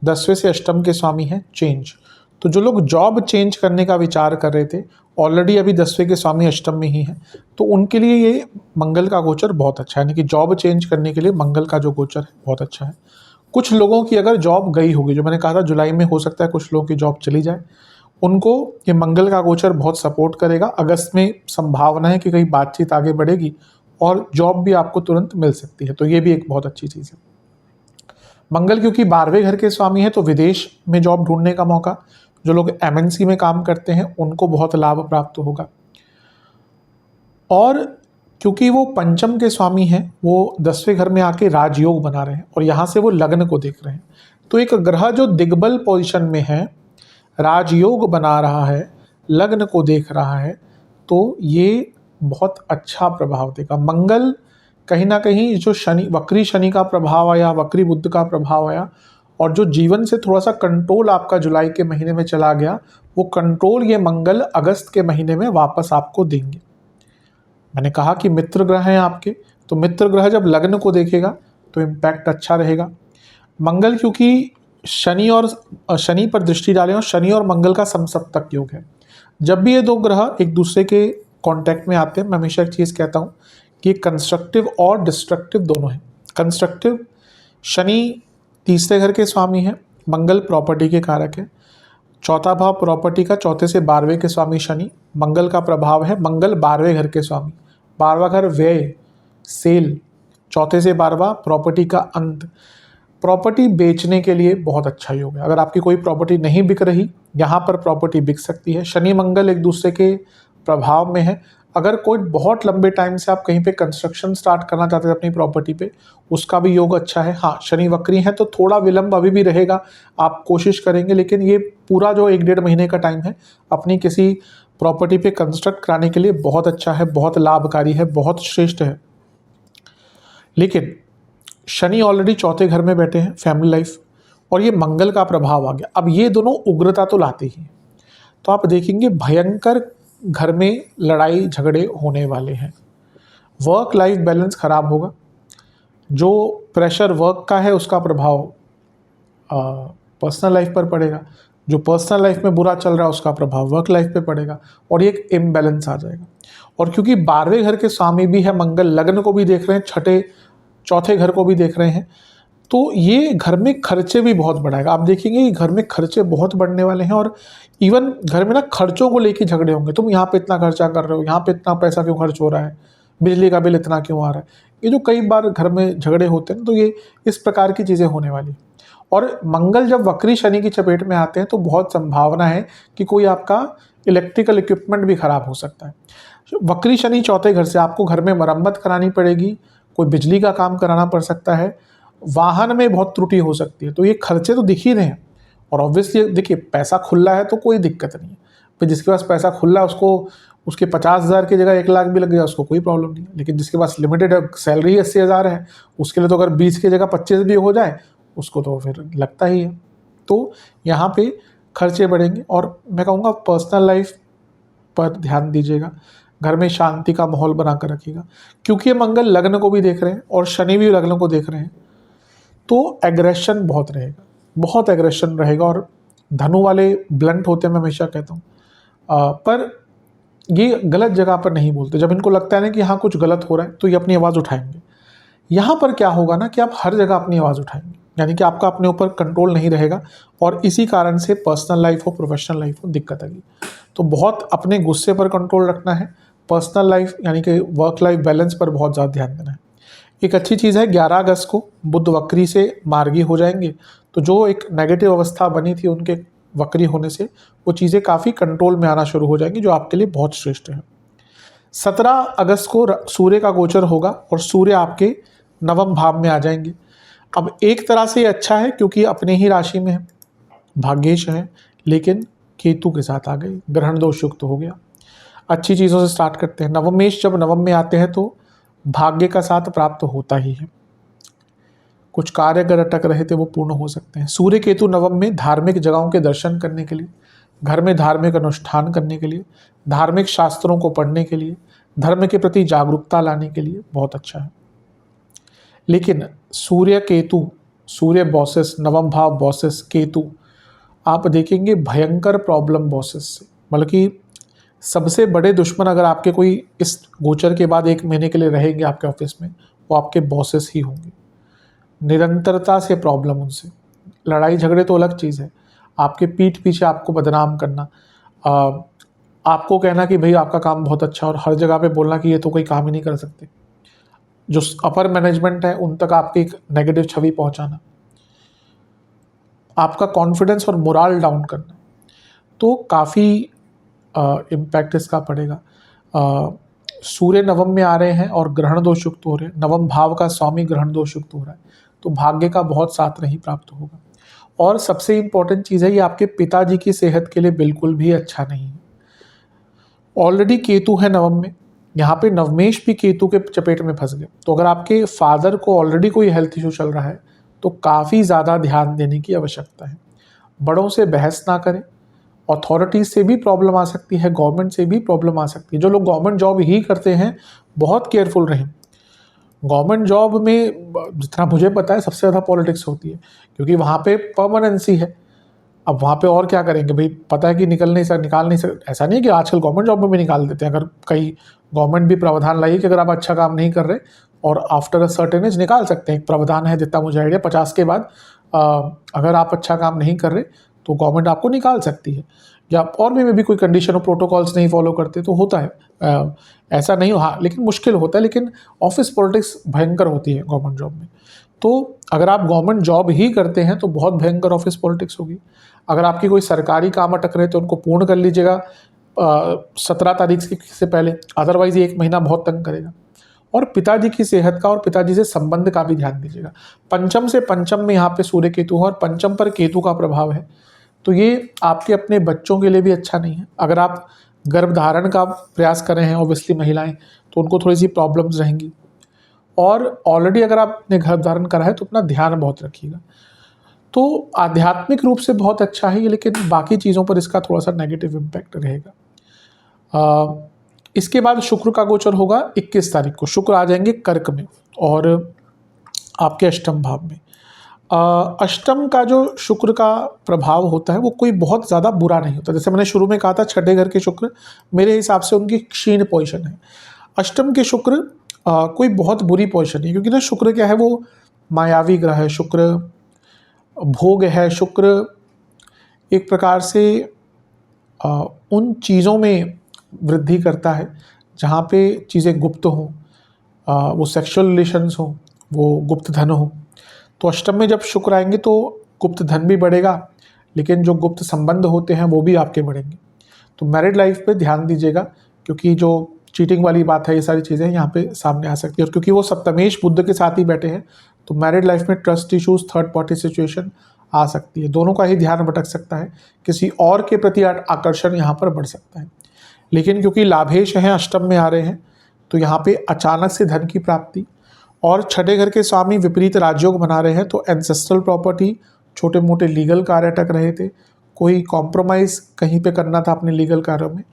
10वें से अष्टम के स्वामी हैं, चेंज। तो जो लोग जॉब चेंज करने का विचार कर रहे थे, ऑलरेडी अभी 10वें के स्वामी अष्टम में ही हैं, तो उनके लिए ये मंगल का गोचर बहुत अच्छा है। यानी कि जॉब चेंज करने के लिए मंगल का जो गोचर है बहुत अच्छा है। कुछ लोगों की अगर जॉब गई होगी, जो मैंने कहा था जुलाई में हो सकता है कुछ लोगों की जॉब चली जाए, उनको ये मंगल का गोचर बहुत सपोर्ट करेगा। अगस्त में संभावना है कि कहीं बातचीत आगे बढ़ेगी और जॉब भी आपको तुरंत मिल सकती है। तो ये भी एक बहुत अच्छी चीज़ है। मंगल क्योंकि 12वें घर के स्वामी है, तो विदेश में जॉब ढूंढने का मौका, जो लोग MNC में काम करते हैं उनको बहुत लाभ प्राप्त होगा। और क्योंकि वो पंचम के स्वामी हैं, वो 10वें घर में आके राजयोग बना रहे हैं और यहाँ से वो लग्न को देख रहे हैं। तो एक ग्रह जो दिग्बल पोजीशन में है, राजयोग बना रहा है, लग्न को देख रहा है, तो ये बहुत अच्छा प्रभाव देगा। मंगल कहीं ना कहीं जो वक्री शनि का प्रभाव आया, वक्री बुध का प्रभाव आया, और जो जीवन से थोड़ा सा कंट्रोल आपका जुलाई के महीने में चला गया, वो कंट्रोल ये मंगल अगस्त के महीने में वापस आपको देंगे। मैंने कहा कि मित्र ग्रह हैं आपके, तो मित्र ग्रह जब लग्न को देखेगा तो इम्पैक्ट अच्छा रहेगा। मंगल क्योंकि शनि पर दृष्टि डालें और शनि और मंगल का समसप्तक योग है। जब भी ये दो ग्रह एक दूसरे के कांटेक्ट में आते हैं, मैं हमेशा एक चीज़ कहता हूँ कि कंस्ट्रक्टिव और डिस्ट्रक्टिव दोनों हैं। कंस्ट्रक्टिव, शनि तीसरे घर के स्वामी है, मंगल प्रॉपर्टी के कारक है। चौथा भाव प्रॉपर्टी का, चौथे से 12वें के स्वामी शनि, मंगल का प्रभाव है। मंगल 12वें घर के स्वामी, 12वां घर व्यय, सेल, चौथे से 12वां प्रॉपर्टी का अंत। प्रॉपर्टी बेचने के लिए बहुत अच्छा योग है। अगर आपकी कोई प्रॉपर्टी नहीं बिक रही, यहाँ पर प्रॉपर्टी बिक सकती है। शनि मंगल एक दूसरे के प्रभाव में है। अगर कोई बहुत लंबे टाइम से आप कहीं पे कंस्ट्रक्शन स्टार्ट करना चाहते हैं अपनी प्रॉपर्टी पे, उसका भी योग अच्छा है। हाँ, शनि वक्री है तो थोड़ा विलंब अभी भी रहेगा, आप कोशिश करेंगे, लेकिन ये पूरा जो 1-1.5 महीने का टाइम है अपनी किसी प्रॉपर्टी पे कंस्ट्रक्ट कराने के लिए बहुत अच्छा है, बहुत लाभकारी है, बहुत श्रेष्ठ है। लेकिन शनि ऑलरेडी चौथे घर में बैठे हैं, फैमिली लाइफ, और ये मंगल का प्रभाव आ गया। अब ये दोनों उग्रता तो लाते ही हैं, तो आप देखेंगे भयंकर घर में लड़ाई झगड़े होने वाले हैं। वर्क लाइफ बैलेंस खराब होगा। जो प्रेशर वर्क का है उसका प्रभाव पर्सनल लाइफ पर पड़ेगा। जो पर्सनल लाइफ में बुरा चल रहा है उसका प्रभाव वर्क लाइफ पे पड़ेगा, और ये एक इम्बैलेंस आ जाएगा। और क्योंकि 12वें घर के स्वामी भी है मंगल, लग्न को भी देख रहे हैं, चौथे घर को भी देख रहे हैं, तो ये घर में खर्चे भी बहुत बढ़ाएगा। आप देखेंगे कि घर में खर्चे बहुत बढ़ने वाले हैं, और इवन घर में ना खर्चों को लेके झगड़े होंगे। तुम यहाँ पे इतना खर्चा कर रहे हो, यहाँ पे इतना पैसा क्यों खर्च हो रहा है, बिजली का बिल इतना क्यों आ रहा है। ये जो कई बार घर में झगड़े होते हैं, तो ये इस प्रकार की चीज़ें होने वाली। और मंगल जब वक्री शनि की चपेट में आते हैं तो बहुत संभावना है कि कोई आपका इलेक्ट्रिकल इक्विपमेंट भी खराब हो सकता है। वक्री शनि चौथे घर से आपको घर में मरम्मत करानी पड़ेगी, कोई बिजली का काम कराना पड़ सकता है, वाहन में बहुत त्रुटि हो सकती है। तो ये खर्चे तो दिख ही रहे हैं। और ऑब्वियसली देखिए, पैसा खुला है तो कोई दिक्कत नहीं है। फिर जिसके पास पैसा खुला है उसको उसके 50,000 की जगह 1 लाख भी लग गया, उसको कोई प्रॉब्लम नहीं है। लेकिन जिसके पास लिमिटेड सैलरी 80,000 है, उसके लिए तो अगर 20 की जगह 25 भी हो जाए उसको तो फिर लगता ही है। तो यहाँ पे खर्चे बढ़ेंगे। और मैं कहूँगा पर्सनल लाइफ पर ध्यान दीजिएगा, घर में शांति का माहौल बना कर रखिएगा। क्योंकि ये मंगल लग्न को भी देख रहे हैं और शनि भी लग्न को देख रहे हैं, तो एग्रेशन बहुत रहेगा, बहुत एग्रेशन रहेगा। और धनु वाले ब्लंट होते हैं, मैं हमेशा कहता हूँ, पर ये गलत जगह पर नहीं बोलते। जब इनको लगता है ना कि हाँ कुछ गलत हो रहा है तो ये अपनी आवाज़ उठाएंगे। यहाँ पर क्या होगा ना कि आप हर जगह अपनी आवाज़ उठाएंगे, यानी कि आपका अपने ऊपर कंट्रोल नहीं रहेगा, और इसी कारण से पर्सनल लाइफ हो, प्रोफेशनल लाइफ हो, दिक्कत आएगी। तो बहुत अपने गुस्से पर कंट्रोल रखना है। पर्सनल लाइफ यानी कि वर्क लाइफ बैलेंस पर बहुत ज़्यादा ध्यान देना है। एक अच्छी चीज़ है, 11 अगस्त को बुध वक्री से मार्गी हो जाएंगे, तो जो एक नेगेटिव अवस्था बनी थी उनके वक्री होने से वो चीज़ें काफ़ी कंट्रोल में आना शुरू हो जाएंगी, जो आपके लिए बहुत श्रेष्ठ है। 17 अगस्त को सूर्य का गोचर होगा और सूर्य आपके नवम भाव में आ जाएंगे। अब एक तरह से ये अच्छा है क्योंकि अपने ही राशि में है, भाग्येश है, लेकिन केतु के साथ आ गए, ग्रहण दोष युक्त हो गया। अच्छी चीज़ों से स्टार्ट करते हैं। नवमेश जब नवम में आते हैं तो भाग्य का साथ प्राप्त होता ही है। कुछ कार्य अगर अटक रहे थे वो पूर्ण हो सकते हैं। सूर्य केतु नवम में धार्मिक जगहों के दर्शन करने के लिए, घर में धार्मिक अनुष्ठान करने के लिए, धार्मिक शास्त्रों को पढ़ने के लिए, धर्म के प्रति जागरूकता लाने के लिए बहुत अच्छा है। लेकिन सूर्य केतु, सूर्य बॉसेस, नवम भाव बॉसेस, केतु, आप देखेंगे भयंकर प्रॉब्लम बॉसेस से। मतलब कि सबसे बड़े दुश्मन अगर आपके कोई इस गोचर के बाद 1 महीने के लिए रहेंगे आपके ऑफिस में, वो आपके बॉसेस ही होंगे। निरंतरता से प्रॉब्लम उनसे, लड़ाई झगड़े तो अलग चीज़ है, आपके पीठ पीछे आपको बदनाम करना, आपको कहना कि भाई आपका काम बहुत अच्छा, और हर जगह पे बोलना कि ये तो कोई काम ही नहीं कर सकते। जो अपर मैनेजमेंट है उन तक आपकी एक नेगेटिव छवि पहुंचाना, आपका कॉन्फिडेंस और मोराल डाउन करना, तो काफ़ी इम्पैक्ट इसका पड़ेगा। सूर्य नवम में आ रहे हैं और ग्रहण दोष युक्त हो रहे हैं, नवम भाव का स्वामी ग्रहण दोष युक्त हो रहा है, तो भाग्य का बहुत साथ नहीं प्राप्त होगा। और सबसे इम्पोर्टेंट चीज़ है, ये आपके पिताजी की सेहत के लिए बिल्कुल भी अच्छा नहीं है। ऑलरेडी केतु है नवम में, यहाँ पे नवमेश भी केतु के चपेट में फंस गए, तो अगर आपके फादर को ऑलरेडी कोई हेल्थ इशू चल रहा है तो काफ़ी ज़्यादा ध्यान देने की आवश्यकता है। बड़ों से बहस ना करें, अथॉरिटीज़ से भी प्रॉब्लम आ सकती है, गवर्नमेंट से भी प्रॉब्लम आ सकती है। जो लोग गवर्नमेंट जॉब ही करते हैं बहुत केयरफुल रहें। गवर्नमेंट जॉब में जितना मुझे पता है सबसे ज़्यादा पॉलिटिक्स होती है, क्योंकि वहाँ पे परमानेंसी है। अब वहाँ पे और क्या करेंगे भाई, पता है कि निकाल नहीं सकते। ऐसा नहीं है कि आजकल गवर्नमेंट जॉब में भी निकाल देते हैं, अगर कई गवर्नमेंट भी प्रावधान लाई कि अगर आप अच्छा काम नहीं कर रहे और आफ्टर अ सर्टेन एज निकाल सकते हैं। एक प्रावधान है जितना मुझे आइडिया 50 के बाद अगर आप अच्छा काम नहीं कर रहे तो गवर्नमेंट आपको निकाल सकती है, या और भी में भी कोई कंडीशन और प्रोटोकॉल्स नहीं फॉलो करते तो होता है। ऐसा नहीं हो, हाँ लेकिन मुश्किल होता है। लेकिन ऑफिस पॉलिटिक्स भयंकर होती है गवर्नमेंट जॉब में। तो अगर आप गवर्नमेंट जॉब ही करते हैं तो बहुत भयंकर ऑफिस पॉलिटिक्स होगी। अगर आपकी कोई सरकारी काम अटक रहे तो उनको पूर्ण कर लीजिएगा 17 तारीख से पहले, अदरवाइज 1 महीना बहुत तंग करेगा। और पिताजी की सेहत का और पिताजी से संबंध का भी ध्यान दीजिएगा। पंचम से पंचम में यहाँ पे सूर्य केतु है और पंचम पर केतु का प्रभाव है, तो ये आपके अपने बच्चों के लिए भी अच्छा नहीं है। अगर आप गर्भधारण का प्रयास कर रहे हैं ऑब्वियसली महिलाएं, तो उनको थोड़ी सी प्रॉब्लम्स रहेंगी। और ऑलरेडी अगर आपने गर्भधारण करा है तो अपना ध्यान बहुत रखिएगा। तो आध्यात्मिक रूप से बहुत अच्छा है ये, लेकिन बाकी चीज़ों पर इसका थोड़ा सा नेगेटिव इम्पैक्ट रहेगा। इसके बाद शुक्र का गोचर होगा 21 तारीख को। शुक्र आ जाएंगे कर्क में और आपके अष्टम भाव में। अष्टम का जो शुक्र का प्रभाव होता है वो कोई बहुत ज़्यादा बुरा नहीं होता। जैसे मैंने शुरू में कहा था छठे घर के शुक्र मेरे हिसाब से उनकी क्षीण पोजीशन है। अष्टम के शुक्र कोई बहुत बुरी पोजीशन नहीं, क्योंकि ना शुक्र क्या है, वो मायावी ग्रह है। शुक्र भोग है। शुक्र एक प्रकार से उन चीज़ों में वृद्धि करता है जहाँ पे चीज़ें गुप्त हों, वो सेक्सुअल रिलेशंस हों, वो गुप्त धन हो। तो अष्टम में जब शुक्र आएंगे तो गुप्त धन भी बढ़ेगा, लेकिन जो गुप्त संबंध होते हैं वो भी आपके बढ़ेंगे। तो मैरिड लाइफ पे ध्यान दीजिएगा, क्योंकि जो चीटिंग वाली बात है ये सारी चीज़ें यहाँ पे सामने आ सकती है। और क्योंकि वो सप्तमेश बुध के साथ ही बैठे हैं तो मैरिड लाइफ में trust issues, third party situation आ सकती है। दोनों का ही ध्यान भटक सकता है, किसी और के प्रति आकर्षण यहाँ पर बढ़ सकता है। लेकिन क्योंकि लाभेश हैं अष्टम में आ रहे हैं तो यहाँ पे अचानक से धन की प्राप्ति, और छठे घर के स्वामी विपरीत राजयोग बना रहे हैं तो एंसेस्ट्रल प्रॉपर्टी, छोटे मोटे लीगल कार्य अटक रहे थे, कोई कॉम्प्रोमाइज़ कहीं पे करना था अपने लीगल कार्यों में,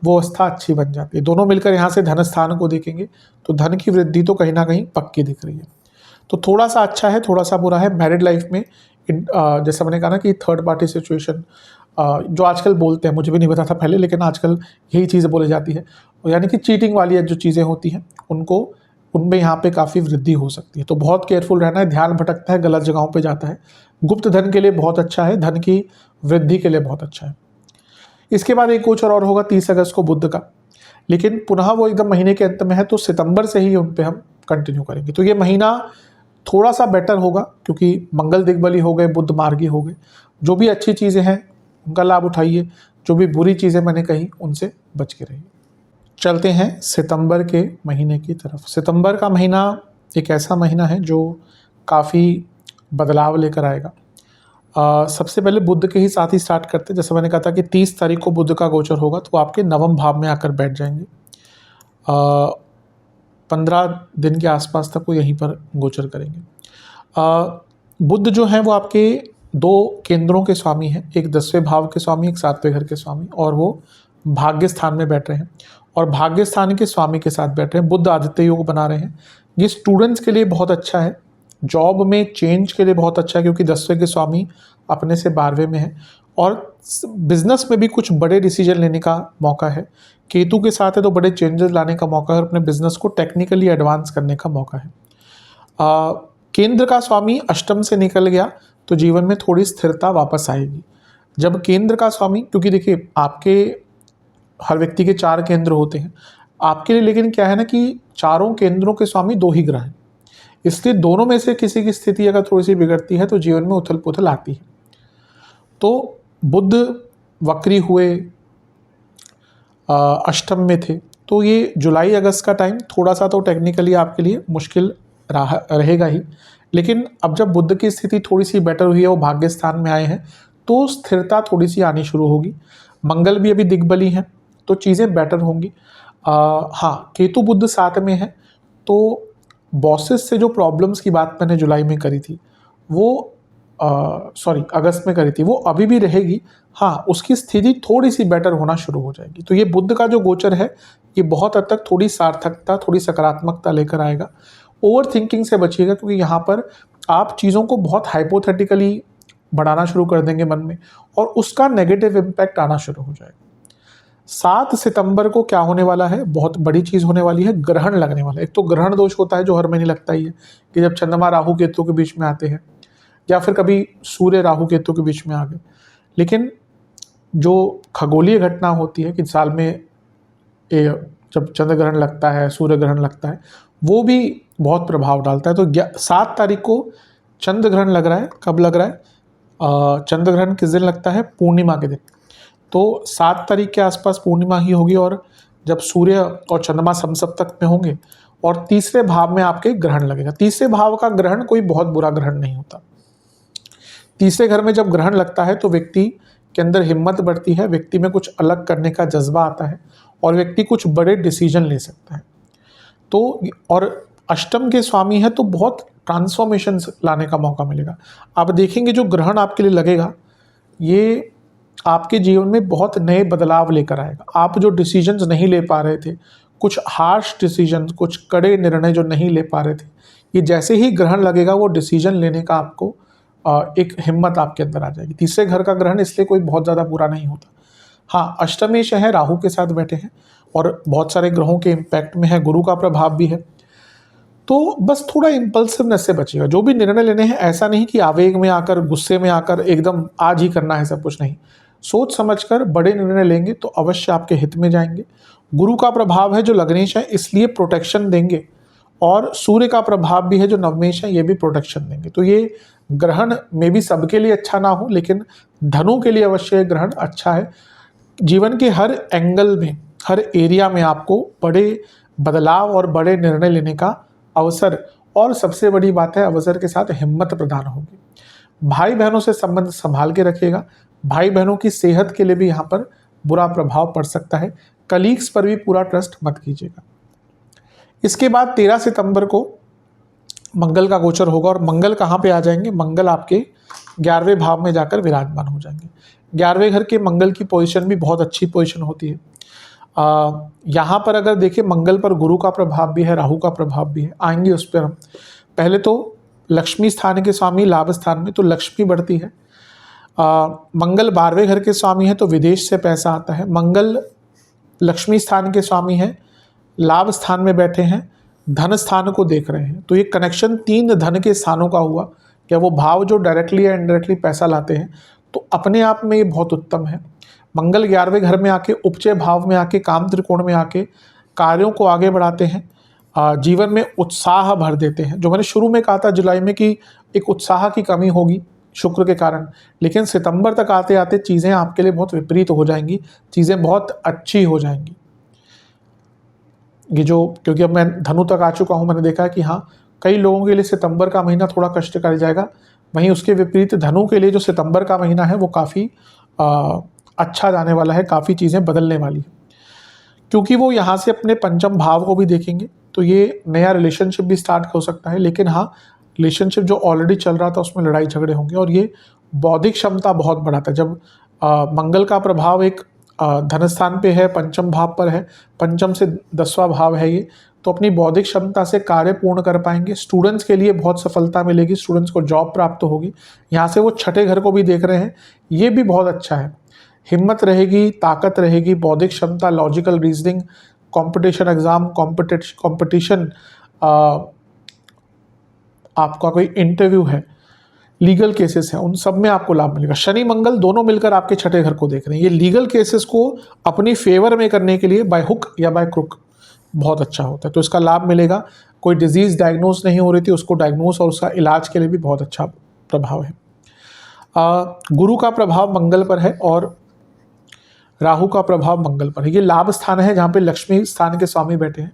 वो अवस्था अच्छी बन जाती है। दोनों मिलकर यहाँ से धन स्थान को देखेंगे तो धन की वृद्धि तो कहीं ना कहीं पक्की दिख रही है। तो थोड़ा सा अच्छा है, थोड़ा सा बुरा है मैरिड लाइफ में। जैसा मैंने कहा ना कि थर्ड पार्टी सिचुएशन जो आजकल बोलते हैं, मुझे भी नहीं पता था पहले, लेकिन आजकल यही चीज़ें बोली जाती है, यानी कि चीटिंग वाली जो चीज़ें होती हैं उनमें यहाँ पे काफ़ी वृद्धि हो सकती है। तो बहुत केयरफुल रहना है, ध्यान भटकता है, गलत जगहों पे जाता है। गुप्त धन के लिए बहुत अच्छा है, धन की वृद्धि के लिए बहुत अच्छा है। इसके बाद एक गोचर और होगा 30 अगस्त को बुध का, लेकिन पुनः वो एकदम महीने के अंत में है, तो सितंबर से ही उन पर हम कंटिन्यू करेंगे। तो ये महीना थोड़ा सा बेटर होगा, क्योंकि मंगल दिग्बली हो गए, बुध मार्गी हो गए। जो भी अच्छी चीज़ें हैं उनका लाभ उठाइए, जो भी बुरी चीज़ें मैंने कही उनसे बच के रहिए। चलते हैं सितंबर के महीने की तरफ। सितंबर का महीना एक ऐसा महीना है जो काफ़ी बदलाव लेकर आएगा। सबसे पहले बुध के ही साथ ही स्टार्ट करते हैं। जैसे मैंने कहा था कि 30 तारीख को बुध का गोचर होगा तो आपके नवम भाव में आकर बैठ जाएंगे। 15 दिन के आसपास तक वो यहीं पर गोचर करेंगे। बुध जो है वो आपके 2 केंद्रों के स्वामी हैं, एक 10वें भाव के स्वामी, एक 7वें घर के स्वामी, और वो भाग्य स्थान में बैठ रहे हैं और भाग्य स्थान के स्वामी के साथ बैठ रहे हैं। बुध आदित्य योग बना रहे हैं। ये स्टूडेंट्स के लिए बहुत अच्छा है, जॉब में चेंज के लिए बहुत अच्छा है, क्योंकि 10वें के स्वामी अपने से 12वें में है, और बिजनेस में भी कुछ बड़े डिसीजन लेने का मौका है। केतु के साथ है तो बड़े चेंजेस लाने का मौका है और अपने बिजनेस को टेक्निकली एडवांस करने का मौका है। केंद्र का स्वामी अष्टम से निकल गया तो जीवन में थोड़ी स्थिरता वापस आएगी। जब केंद्र का स्वामी, क्योंकि देखिए आपके हर व्यक्ति के 4 केंद्र होते हैं आपके लिए, लेकिन क्या है ना कि चारों केंद्रों के स्वामी 2 ही ग्रह हैं, इसलिए दोनों में से किसी की स्थिति अगर थोड़ी सी बिगड़ती है तो जीवन में उथल पुथल आती है। तो बुध वक्री हुए अष्टम में थे, तो ये जुलाई अगस्त का टाइम थोड़ा सा तो टेक्निकली आपके लिए मुश्किल रहेगा ही, लेकिन अब जब बुध की स्थिति थोड़ी सी बेटर हुई है, वो भाग्य स्थान में आए हैं, तो स्थिरता थोड़ी सी आनी शुरू होगी। मंगल भी अभी दिग्बली हैं तो चीज़ें बेटर होंगी। हाँ, केतु बुध साथ में है तो बॉसेस से जो प्रॉब्लम्स की बात मैंने जुलाई में करी थी वो सॉरी अगस्त में करी थी, वो अभी भी रहेगी। हाँ, उसकी स्थिति थोड़ी सी बेटर होना शुरू हो जाएगी। तो ये बुध का जो गोचर है ये बहुत हद तक थोड़ी सार्थकता, थोड़ी सकारात्मकता लेकर आएगा। ओवर थिंकिंग से बचिएगा, क्योंकि यहाँ पर आप चीज़ों को बहुत हाइपोथेटिकली बढ़ाना शुरू कर देंगे मन में, और उसका नेगेटिव इम्पैक्ट आना शुरू हो जाएगा। 7 सितंबर को क्या होने वाला है, बहुत बड़ी चीज़ होने वाली है, ग्रहण लगने वाला है। एक तो ग्रहण दोष होता है जो हर महीने लगता ही है, कि जब चंद्रमा राहु केतु के बीच में आते हैं, या फिर कभी सूर्य राहु केतु के बीच में आ गए। लेकिन जो खगोलीय घटना होती है कि साल में जब चंद्र ग्रहण लगता है, सूर्य ग्रहण लगता है, वो भी बहुत प्रभाव डालता है। तो 7 तारीख को चंद्र ग्रहण लग रहा है। कब लग रहा है? चंद्र ग्रहण किस दिन लगता है? पूर्णिमा के दिन। तो 7 तारीख के आसपास पूर्णिमा ही होगी, और जब सूर्य और चंद्रमा समसप्तक में होंगे, और तीसरे भाव में आपके ग्रहण लगेगा। तीसरे भाव का ग्रहण कोई बहुत बुरा ग्रहण नहीं होता। तीसरे घर में जब ग्रहण लगता है तो व्यक्ति के अंदर हिम्मत बढ़ती है, व्यक्ति में कुछ अलग करने का जज्बा आता है, और व्यक्ति कुछ बड़े डिसीजन ले सकता है। तो और अष्टम के स्वामी है, तो बहुत ट्रांसफॉर्मेशन लाने का मौका मिलेगा। आप देखेंगे जो ग्रहण आपके लिए लगेगा, ये आपके जीवन में बहुत नए बदलाव लेकर आएगा। आप जो डिसीजंस नहीं ले पा रहे थे, कुछ हार्श डिसीजन, कुछ कड़े निर्णय जो नहीं ले पा रहे थे, ये जैसे ही ग्रहण लगेगा वो डिसीजन लेने का आपको एक हिम्मत आपके अंदर आ जाएगी। तीसरे घर का ग्रहण इसलिए कोई बहुत ज़्यादा बुरा नहीं होता। हाँ, अष्टमेश है, राहु के साथ बैठे हैं, और बहुत सारे ग्रहों के इम्पैक्ट में है, गुरु का प्रभाव भी है। तो बस थोड़ा इम्पल्सिवनेस से बचिएगा। जो भी निर्णय लेने हैं, ऐसा नहीं कि आवेग में आकर, गुस्से में आकर एकदम आज ही करना है सब कुछ, नहीं। सोच समझकर बड़े निर्णय लेंगे तो अवश्य आपके हित में जाएंगे। गुरु का प्रभाव है जो लग्नेश है, इसलिए प्रोटेक्शन देंगे, और सूर्य का प्रभाव भी है जो नवमेश है, ये भी प्रोटेक्शन देंगे। तो ये ग्रहण में भी सबके लिए अच्छा ना हो, लेकिन धनु के लिए अवश्य ग्रहण अच्छा है। जीवन के हर एंगल में, हर एरिया में आपको बड़े बदलाव और बड़े निर्णय लेने का अवसर, और सबसे बड़ी बात है अवसर के साथ हिम्मत प्रदान होगी। भाई बहनों से संबंध संभाल के रखिएगा। भाई बहनों की सेहत के लिए भी यहाँ पर बुरा प्रभाव पड़ सकता है। कलीग्स पर भी पूरा ट्रस्ट मत कीजिएगा। इसके बाद 13 सितंबर को मंगल का गोचर होगा, और मंगल कहाँ पे आ जाएंगे? मंगल आपके 11वें भाव में जाकर विराजमान हो जाएंगे। 11वें घर के मंगल की पोजीशन भी बहुत अच्छी पोजीशन होती है। यहाँ पर अगर देखें, मंगल पर गुरु का प्रभाव भी है, राहु का प्रभाव भी है, आएंगे उस पर हम। पहले तो लक्ष्मी स्थान के स्वामी लाभ स्थान में, तो लक्ष्मी बढ़ती है। मंगल 12वें घर के स्वामी है, तो विदेश से पैसा आता है। मंगल लक्ष्मी स्थान के स्वामी है, लाभ स्थान में बैठे हैं, धन स्थान को देख रहे हैं। तो ये कनेक्शन 3 धन के स्थानों का हुआ। क्या वो भाव जो डायरेक्टली या इनडायरेक्टली पैसा लाते हैं, तो अपने आप में ये बहुत उत्तम है। मंगल 11वें घर में आके, उपचय भाव में आके, काम त्रिकोण में आके कार्यों को आगे बढ़ाते हैं, जीवन में उत्साह भर देते हैं। जो मैंने शुरू में कहा था जुलाई में कि एक उत्साह की कमी होगी शुक्र के कारण, लेकिन सितंबर तक आते आते चीज़ें आपके लिए बहुत विपरीत हो जाएंगी, चीज़ें बहुत अच्छी हो जाएंगी। ये जो, क्योंकि अब मैं धनु तक आ चुका हूँ, मैंने देखा है कि हाँ, कई लोगों के लिए सितंबर का महीना थोड़ा कष्टकारी जाएगा। वहीं उसके विपरीत धनु के लिए जो सितंबर का महीना है वो काफ़ी अच्छा जाने वाला है, काफ़ी चीज़ें बदलने वाली है, क्योंकि वो यहाँ से अपने पंचम भाव को भी देखेंगे। तो ये नया रिलेशनशिप भी स्टार्ट हो सकता है, लेकिन हाँ, रिलेशनशिप जो ऑलरेडी चल रहा था उसमें लड़ाई झगड़े होंगे, और ये बौद्धिक क्षमता बहुत बढ़ाता है। जब मंगल का प्रभाव एक धन स्थान पे है, पंचम भाव पर है, पंचम से 10वां भाव है ये, तो अपनी बौद्धिक क्षमता से कार्य पूर्ण कर पाएंगे। स्टूडेंट्स के लिए बहुत सफलता मिलेगी, स्टूडेंट्स को जॉब प्राप्त होगी। यहाँ से वो 6ठे घर को भी देख रहे हैं, ये भी बहुत अच्छा है। हिम्मत रहेगी, ताकत रहेगी, बौद्धिक क्षमता, logical reasoning, competition exam, competition, आपका कोई इंटरव्यू है, लीगल केसेस हैं, उन सब में आपको लाभ मिलेगा। शनि मंगल दोनों मिलकर आपके 6ठे घर को देख रहे हैं। ये लीगल केसेस को अपनी फेवर में करने के लिए बाय हुक या बाय क्रुक बहुत अच्छा होता है, तो इसका लाभ मिलेगा। कोई डिजीज़ डायग्नोज नहीं हो रही थी, उसको डायग्नोज और उसका इलाज के लिए भी बहुत अच्छा प्रभाव है। गुरु का प्रभाव मंगल पर है, और राहु का प्रभाव मंगल पर है। ये लाभ स्थान है जहाँ पे लक्ष्मी स्थान के स्वामी बैठे हैं,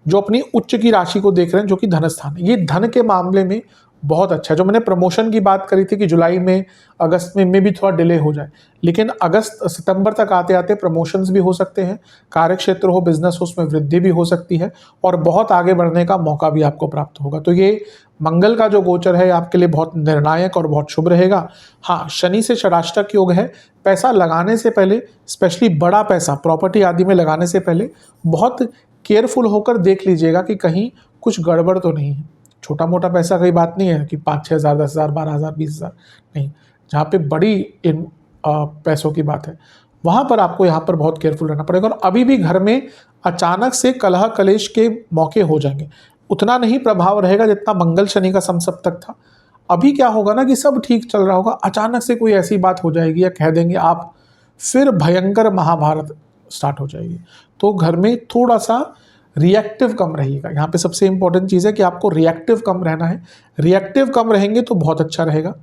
जो अपनी उच्च की राशि को देख रहे हैं, जो कि धन स्थान है। ये धन के मामले में बहुत अच्छा है। जो मैंने प्रमोशन की बात करी थी कि जुलाई में, अगस्त में भी थोड़ा डिले हो जाए, लेकिन अगस्त सितंबर तक आते आते प्रमोशंस भी हो सकते हैं, कार्यक्षेत्र हो, बिजनेस हो, उसमें वृद्धि भी हो सकती है और बहुत आगे बढ़ने का मौका भी आपको प्राप्त होगा। तो ये मंगल का जो गोचर है आपके लिए बहुत निर्णायक और बहुत शुभ रहेगा। हाँ, शनि से षडाष्टक योग है। पैसा लगाने से पहले, स्पेशली बड़ा पैसा प्रॉपर्टी आदि में लगाने से पहले बहुत केयरफुल होकर देख लीजिएगा कि कहीं कुछ गड़बड़ तो नहीं है। छोटा मोटा पैसा कई बात नहीं है कि 5-6 हज़ार, 10 हज़ार, 12 हज़ार, 20 हज़ार, नहीं। जहाँ पे बड़ी इन पैसों की बात है, वहाँ पर आपको यहाँ पर बहुत केयरफुल रहना पड़ेगा। और अभी भी घर में अचानक से कलह कलेश के मौके हो जाएंगे। उतना नहीं प्रभाव रहेगा जितना मंगल शनि का समसप्तक था। अभी क्या होगा ना कि सब ठीक चल रहा होगा, अचानक से कोई ऐसी बात हो जाएगी या कह देंगे आप, फिर भयंकर महाभारत स्टार्ट हो जाएगी। तो घर में थोड़ा सा रिएक्टिव कम रहिएगा। यहाँ पे सबसे इंपॉर्टेंट चीज़ है कि आपको रिएक्टिव कम रहना है। रिएक्टिव कम रहेंगे तो बहुत अच्छा रहेगा।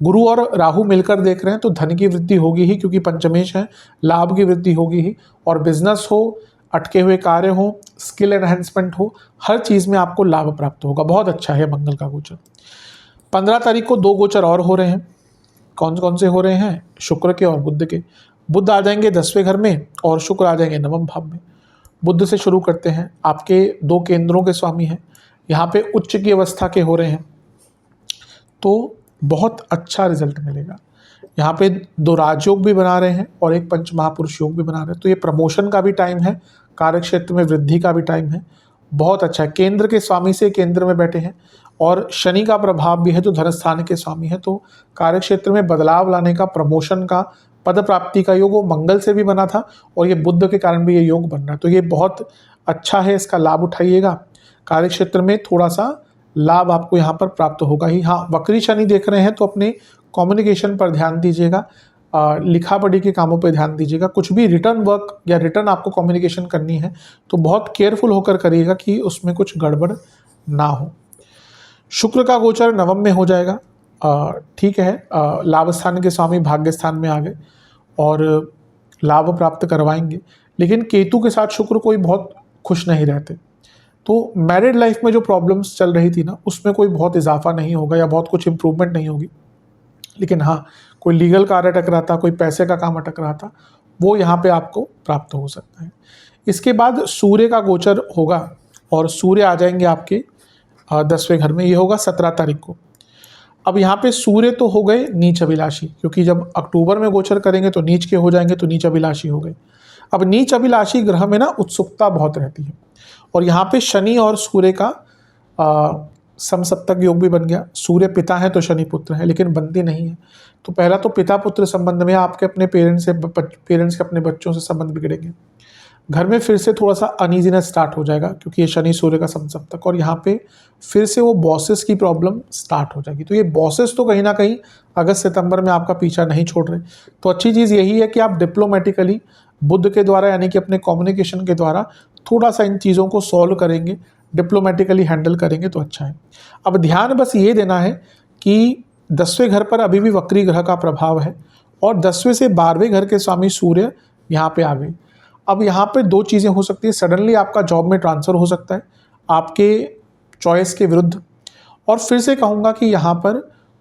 गुरु और राहु मिलकर देख रहे हैं तो धन की वृद्धि होगी ही, क्योंकि पंचमेश है, लाभ की वृद्धि होगी ही। और बिजनेस हो, अटके हुए कार्य हो, स्किल एनहेंसमेंट हो, हर चीज़ में आपको लाभ प्राप्त होगा। बहुत अच्छा है मंगल का गोचर। 15 तारीख को 2 गोचर और हो रहे हैं। कौन कौन से हो रहे हैं? शुक्र के और बुध के। बुध आ जाएंगे 10वें घर में और शुक्र आ जाएंगे 9वें भाव में। बुध से शुरू करते हैं। आपके 2 केंद्रों के स्वामी हैं, यहाँ पे उच्च की अवस्था के हो रहे हैं, तो बहुत अच्छा रिजल्ट मिलेगा। यहाँ पे 2 राजयोग भी बना रहे हैं और एक पंच महापुरुष योग भी बना रहे हैं, तो ये प्रमोशन का भी टाइम है, कार्यक्षेत्र में वृद्धि का भी टाइम है। बहुत अच्छा है। केंद्र के स्वामी से केंद्र में बैठे हैं और शनि का प्रभाव भी है जो धन स्थान के स्वामी है, तो कार्यक्षेत्र में बदलाव लाने का, प्रमोशन का, पद प्राप्ति का योग वो मंगल से भी बना था और ये बुध के कारण भी ये योग बन रहा है। तो ये बहुत अच्छा है, इसका लाभ उठाइएगा। कार्यक्षेत्र में थोड़ा सा लाभ आपको यहाँ पर प्राप्त होगा ही। हाँ, वक्री शनि देख रहे हैं तो अपने कम्युनिकेशन पर ध्यान दीजिएगा, लिखा पढ़ी के कामों पर ध्यान दीजिएगा। कुछ भी रिटर्न वर्क या रिटर्न आपको कम्युनिकेशन करनी है तो बहुत केयरफुल होकर करिएगा कि उसमें कुछ गड़बड़ ना हो। शुक्र का गोचर नवम में हो जाएगा, ठीक है। लाभ स्थान के स्वामी भाग्य स्थान में आ गए और लाभ प्राप्त करवाएंगे, लेकिन केतु के साथ शुक्र कोई बहुत खुश नहीं रहते। तो मैरिड लाइफ में जो प्रॉब्लम्स चल रही थी ना, उसमें कोई बहुत इजाफा नहीं होगा या बहुत कुछ इम्प्रूवमेंट नहीं होगी। लेकिन हाँ, कोई लीगल कार्य अटक रहा था, कोई पैसे का काम अटक रहा था, वो यहाँ पे आपको प्राप्त हो सकता है। इसके बाद सूर्य का गोचर होगा और सूर्य आ जाएंगे आपके 10वें घर में। ये होगा 17 तारीख को। अब यहाँ पे सूर्य तो हो गए नीच अभिलाषी, क्योंकि जब अक्टूबर में गोचर करेंगे तो नीच के हो जाएंगे, तो नीच अभिलाषी हो गए। अब नीच अभिलाषी ग्रह में ना उत्सुकता बहुत रहती है और यहाँ पे शनि और सूर्य का समसप्तक योग भी बन गया। सूर्य पिता है तो शनि पुत्र है, लेकिन बनती नहीं है। तो पहला तो पिता पुत्र संबंध में आपके अपने पेरेंट्स के अपने बच्चों से संबंध बिगड़ेंगे। घर में फिर से थोड़ा सा अनईजीनेस स्टार्ट हो जाएगा, क्योंकि ये शनि सूर्य का समसप्तक, और यहाँ पे फिर से वो बॉसेस की प्रॉब्लम स्टार्ट हो जाएगी। तो ये बॉसेस तो कहीं ना कहीं अगस्त सितंबर में आपका पीछा नहीं छोड़ रहे। तो अच्छी चीज़ यही है कि आप डिप्लोमेटिकली बुध के द्वारा, यानी कि अपने कम्युनिकेशन के द्वारा थोड़ा सा इन चीज़ों को सॉल्व करेंगे, डिप्लोमेटिकली हैंडल करेंगे तो अच्छा है। अब ध्यान बस ये देना है कि 10वें घर पर अभी भी वक्री ग्रह का प्रभाव है और 10वें से 12वें घर के स्वामी सूर्य यहाँ पे आ गए। अब यहाँ पे 2 चीज़ें हो सकती है। सडनली आपका जॉब में ट्रांसफ़र हो सकता है आपके चॉइस के विरुद्ध, और फिर से कहूँगा कि यहाँ पर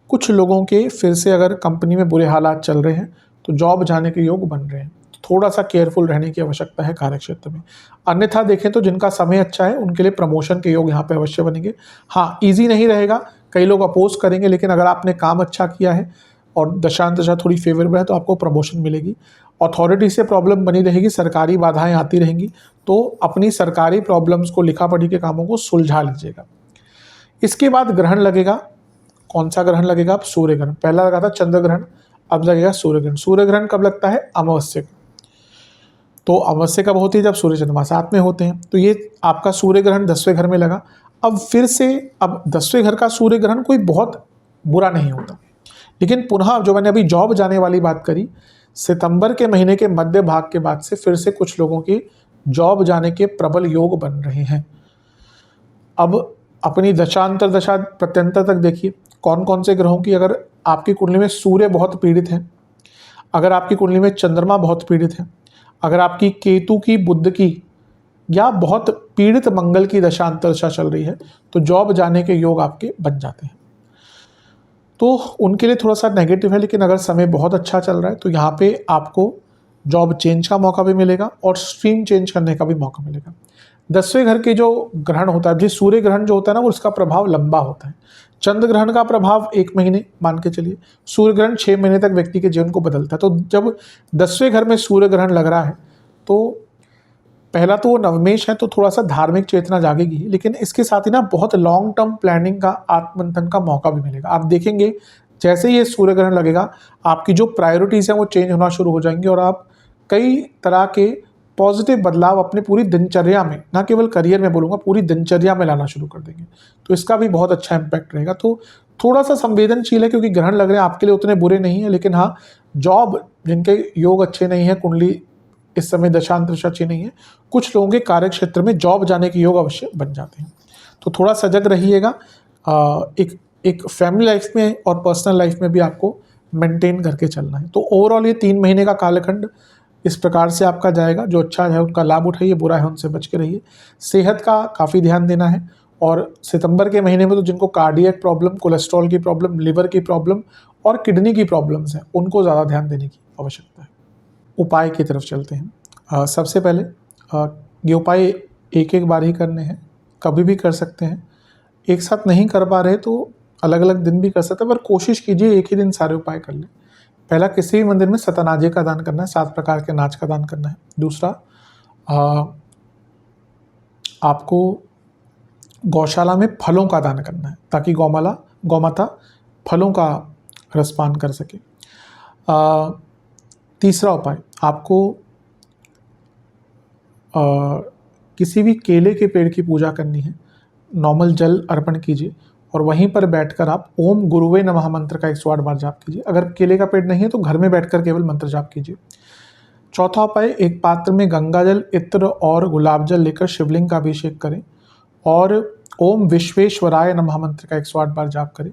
कुछ लोगों के फिर से अगर कंपनी में बुरे हालात चल रहे हैं तो जॉब जाने के योग बन रहे हैं। तो थोड़ा सा केयरफुल रहने की आवश्यकता है कार्यक्षेत्र में। अन्यथा देखें तो जिनका समय अच्छा है उनके लिए प्रमोशन के योग यहाँ पे अवश्य बनेंगे। हाँ, ईजी नहीं रहेगा, कई लोग अपोज करेंगे, लेकिन अगर आपने काम अच्छा किया है और दशा थोड़ी फेवरेबल है तो आपको प्रमोशन मिलेगी। अथॉरिटी से प्रॉब्लम बनी रहेगी, सरकारी बाधाएं आती रहेंगी, तो अपनी सरकारी प्रॉब्लम्स को, लिखा पढ़ी के कामों को सुलझा लीजिएगा। इसके बाद ग्रहण लगेगा। कौन सा ग्रहण लगेगा? अब सूर्य ग्रहण। पहला लगा था चंद्र ग्रहण, अब लगेगा सूर्य ग्रहण। सूर्य ग्रहण कब लगता है? अमावस्या को। तो अमावस्या कब होती है? जब सूर्य चंद्रमा साथ में होते हैं। तो ये आपका सूर्य ग्रहण 10वें घर में लगा। अब फिर से, अब 10वें घर का सूर्य ग्रहण कोई बहुत बुरा नहीं होता, लेकिन पुनः जो मैंने अभी जॉब जाने वाली बात करी, सितंबर के महीने के मध्य भाग के बाद से फिर से कुछ लोगों की जॉब जाने के प्रबल योग बन रहे हैं। अब अपनी दशांतर दशा प्रत्यंतर तक देखिए कौन कौन से ग्रहों की, अगर आपकी कुंडली में सूर्य बहुत पीड़ित है, अगर आपकी कुंडली में चंद्रमा बहुत पीड़ित है, अगर आपकी केतु की, बुध की या बहुत पीड़ित मंगल की दशांतर दशा चल रही है, तो जॉब जाने के योग आपके बन जाते हैं। तो उनके लिए थोड़ा सा नेगेटिव है, लेकिन अगर समय बहुत अच्छा चल रहा है तो यहाँ पे आपको जॉब चेंज का मौका भी मिलेगा और स्ट्रीम चेंज करने का भी मौका मिलेगा। 10वें घर के जो ग्रहण होता है, जिस सूर्य ग्रहण जो होता है ना, वो उसका प्रभाव लंबा होता है। चंद्र ग्रहण का प्रभाव 1 महीने मान के चलिए, सूर्य ग्रहण 6 महीने तक व्यक्ति के जीवन को बदलता है। तो जब 10वें घर में सूर्य ग्रहण लग रहा है तो पहला तो वो नवमेश है, तो थोड़ा सा धार्मिक चेतना जागेगी, लेकिन इसके साथ ही ना बहुत लॉन्ग टर्म प्लानिंग का, आत्ममंथन का मौका भी मिलेगा। आप देखेंगे जैसे ही ये सूर्य ग्रहण लगेगा, आपकी जो प्रायोरिटीज़ हैं वो चेंज होना शुरू हो जाएंगी और आप कई तरह के पॉजिटिव बदलाव अपने पूरी दिनचर्या में, ना केवल करियर में बोलूँगा, पूरी दिनचर्या में लाना शुरू कर देंगे। तो इसका भी बहुत अच्छा इम्पैक्ट रहेगा। तो थोड़ा सा संवेदनशील है क्योंकि ग्रहण लग रहे हैं, आपके लिए उतने बुरे नहीं है, लेकिन हाँ, जॉब जिनके योग अच्छे नहीं है, कुंडली इस समय दशांतरिश अच्छी नहीं है, कुछ लोगों के कार्य क्षेत्र में जॉब जाने के योग अवश्य बन जाते हैं। तो थोड़ा सजग रहिएगा। एक फैमिली लाइफ में और पर्सनल लाइफ में भी आपको मेंटेन करके चलना है। तो ओवरऑल ये 3 महीने का कालखंड इस प्रकार से आपका जाएगा। जो अच्छा है उनका लाभ उठाइए, बुरा है उनसे बच के रहिए। सेहत का काफ़ी ध्यान देना है और सितंबर के महीने में तो जिनको कार्डियक प्रॉब्लम, कोलेस्ट्रॉल की प्रॉब्लम, लिवर की प्रॉब्लम और किडनी की प्रॉब्लम्स हैं, उनको ज़्यादा ध्यान देने की आवश्यकता है। उपाय की तरफ चलते हैं। सबसे पहले ये उपाय एक बार ही करने हैं, कभी भी कर सकते हैं। एक साथ नहीं कर पा रहे तो अलग अलग दिन भी कर सकते हैं, पर कोशिश कीजिए एक ही दिन सारे उपाय कर लें। पहला, किसी भी मंदिर में सतनाजे का दान करना है, 7 प्रकार के अनाज का दान करना है। दूसरा, आपको गौशाला में फलों का दान करना है ताकि गौमाता फलों का रसपान कर सके। तीसरा उपाय, आपको किसी भी केले के पेड़ की पूजा करनी है, नॉर्मल जल अर्पण कीजिए और वहीं पर बैठकर आप ओम गुरुवे नमः मंत्र का 108 बार जाप कीजिए। अगर केले का पेड़ नहीं है तो घर में बैठकर केवल मंत्र जाप कीजिए। चौथा उपाय, एक पात्र में गंगा जल, इत्र और गुलाब जल लेकर शिवलिंग का अभिषेक करें और ओम विश्वेश्वराय नमः मंत्र का 108 बार जाप करें।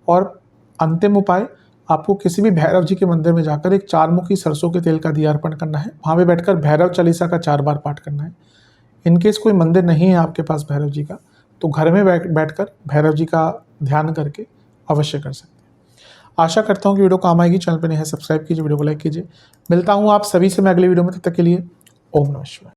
और अंतिम उपाय, आपको किसी भी भैरव जी के मंदिर में जाकर एक 4 मुखी सरसों के तेल का दिया अर्पण करना है। वहाँ पे बैठकर भैरव चालीसा का 4 बार पाठ करना है। इनकेस कोई मंदिर नहीं है आपके पास भैरव जी का, तो घर में बैठकर भैरव जी का ध्यान करके अवश्य कर सकते हैं। आशा करता हूँ कि वीडियो काम आएगी। चैनल पर नहीं है सब्सक्राइब कीजिए, वीडियो को लाइक कीजिए। मिलता हूँ आप सभी से मैं अगले वीडियो में, तब तक के लिए ओम नमः शिवाय।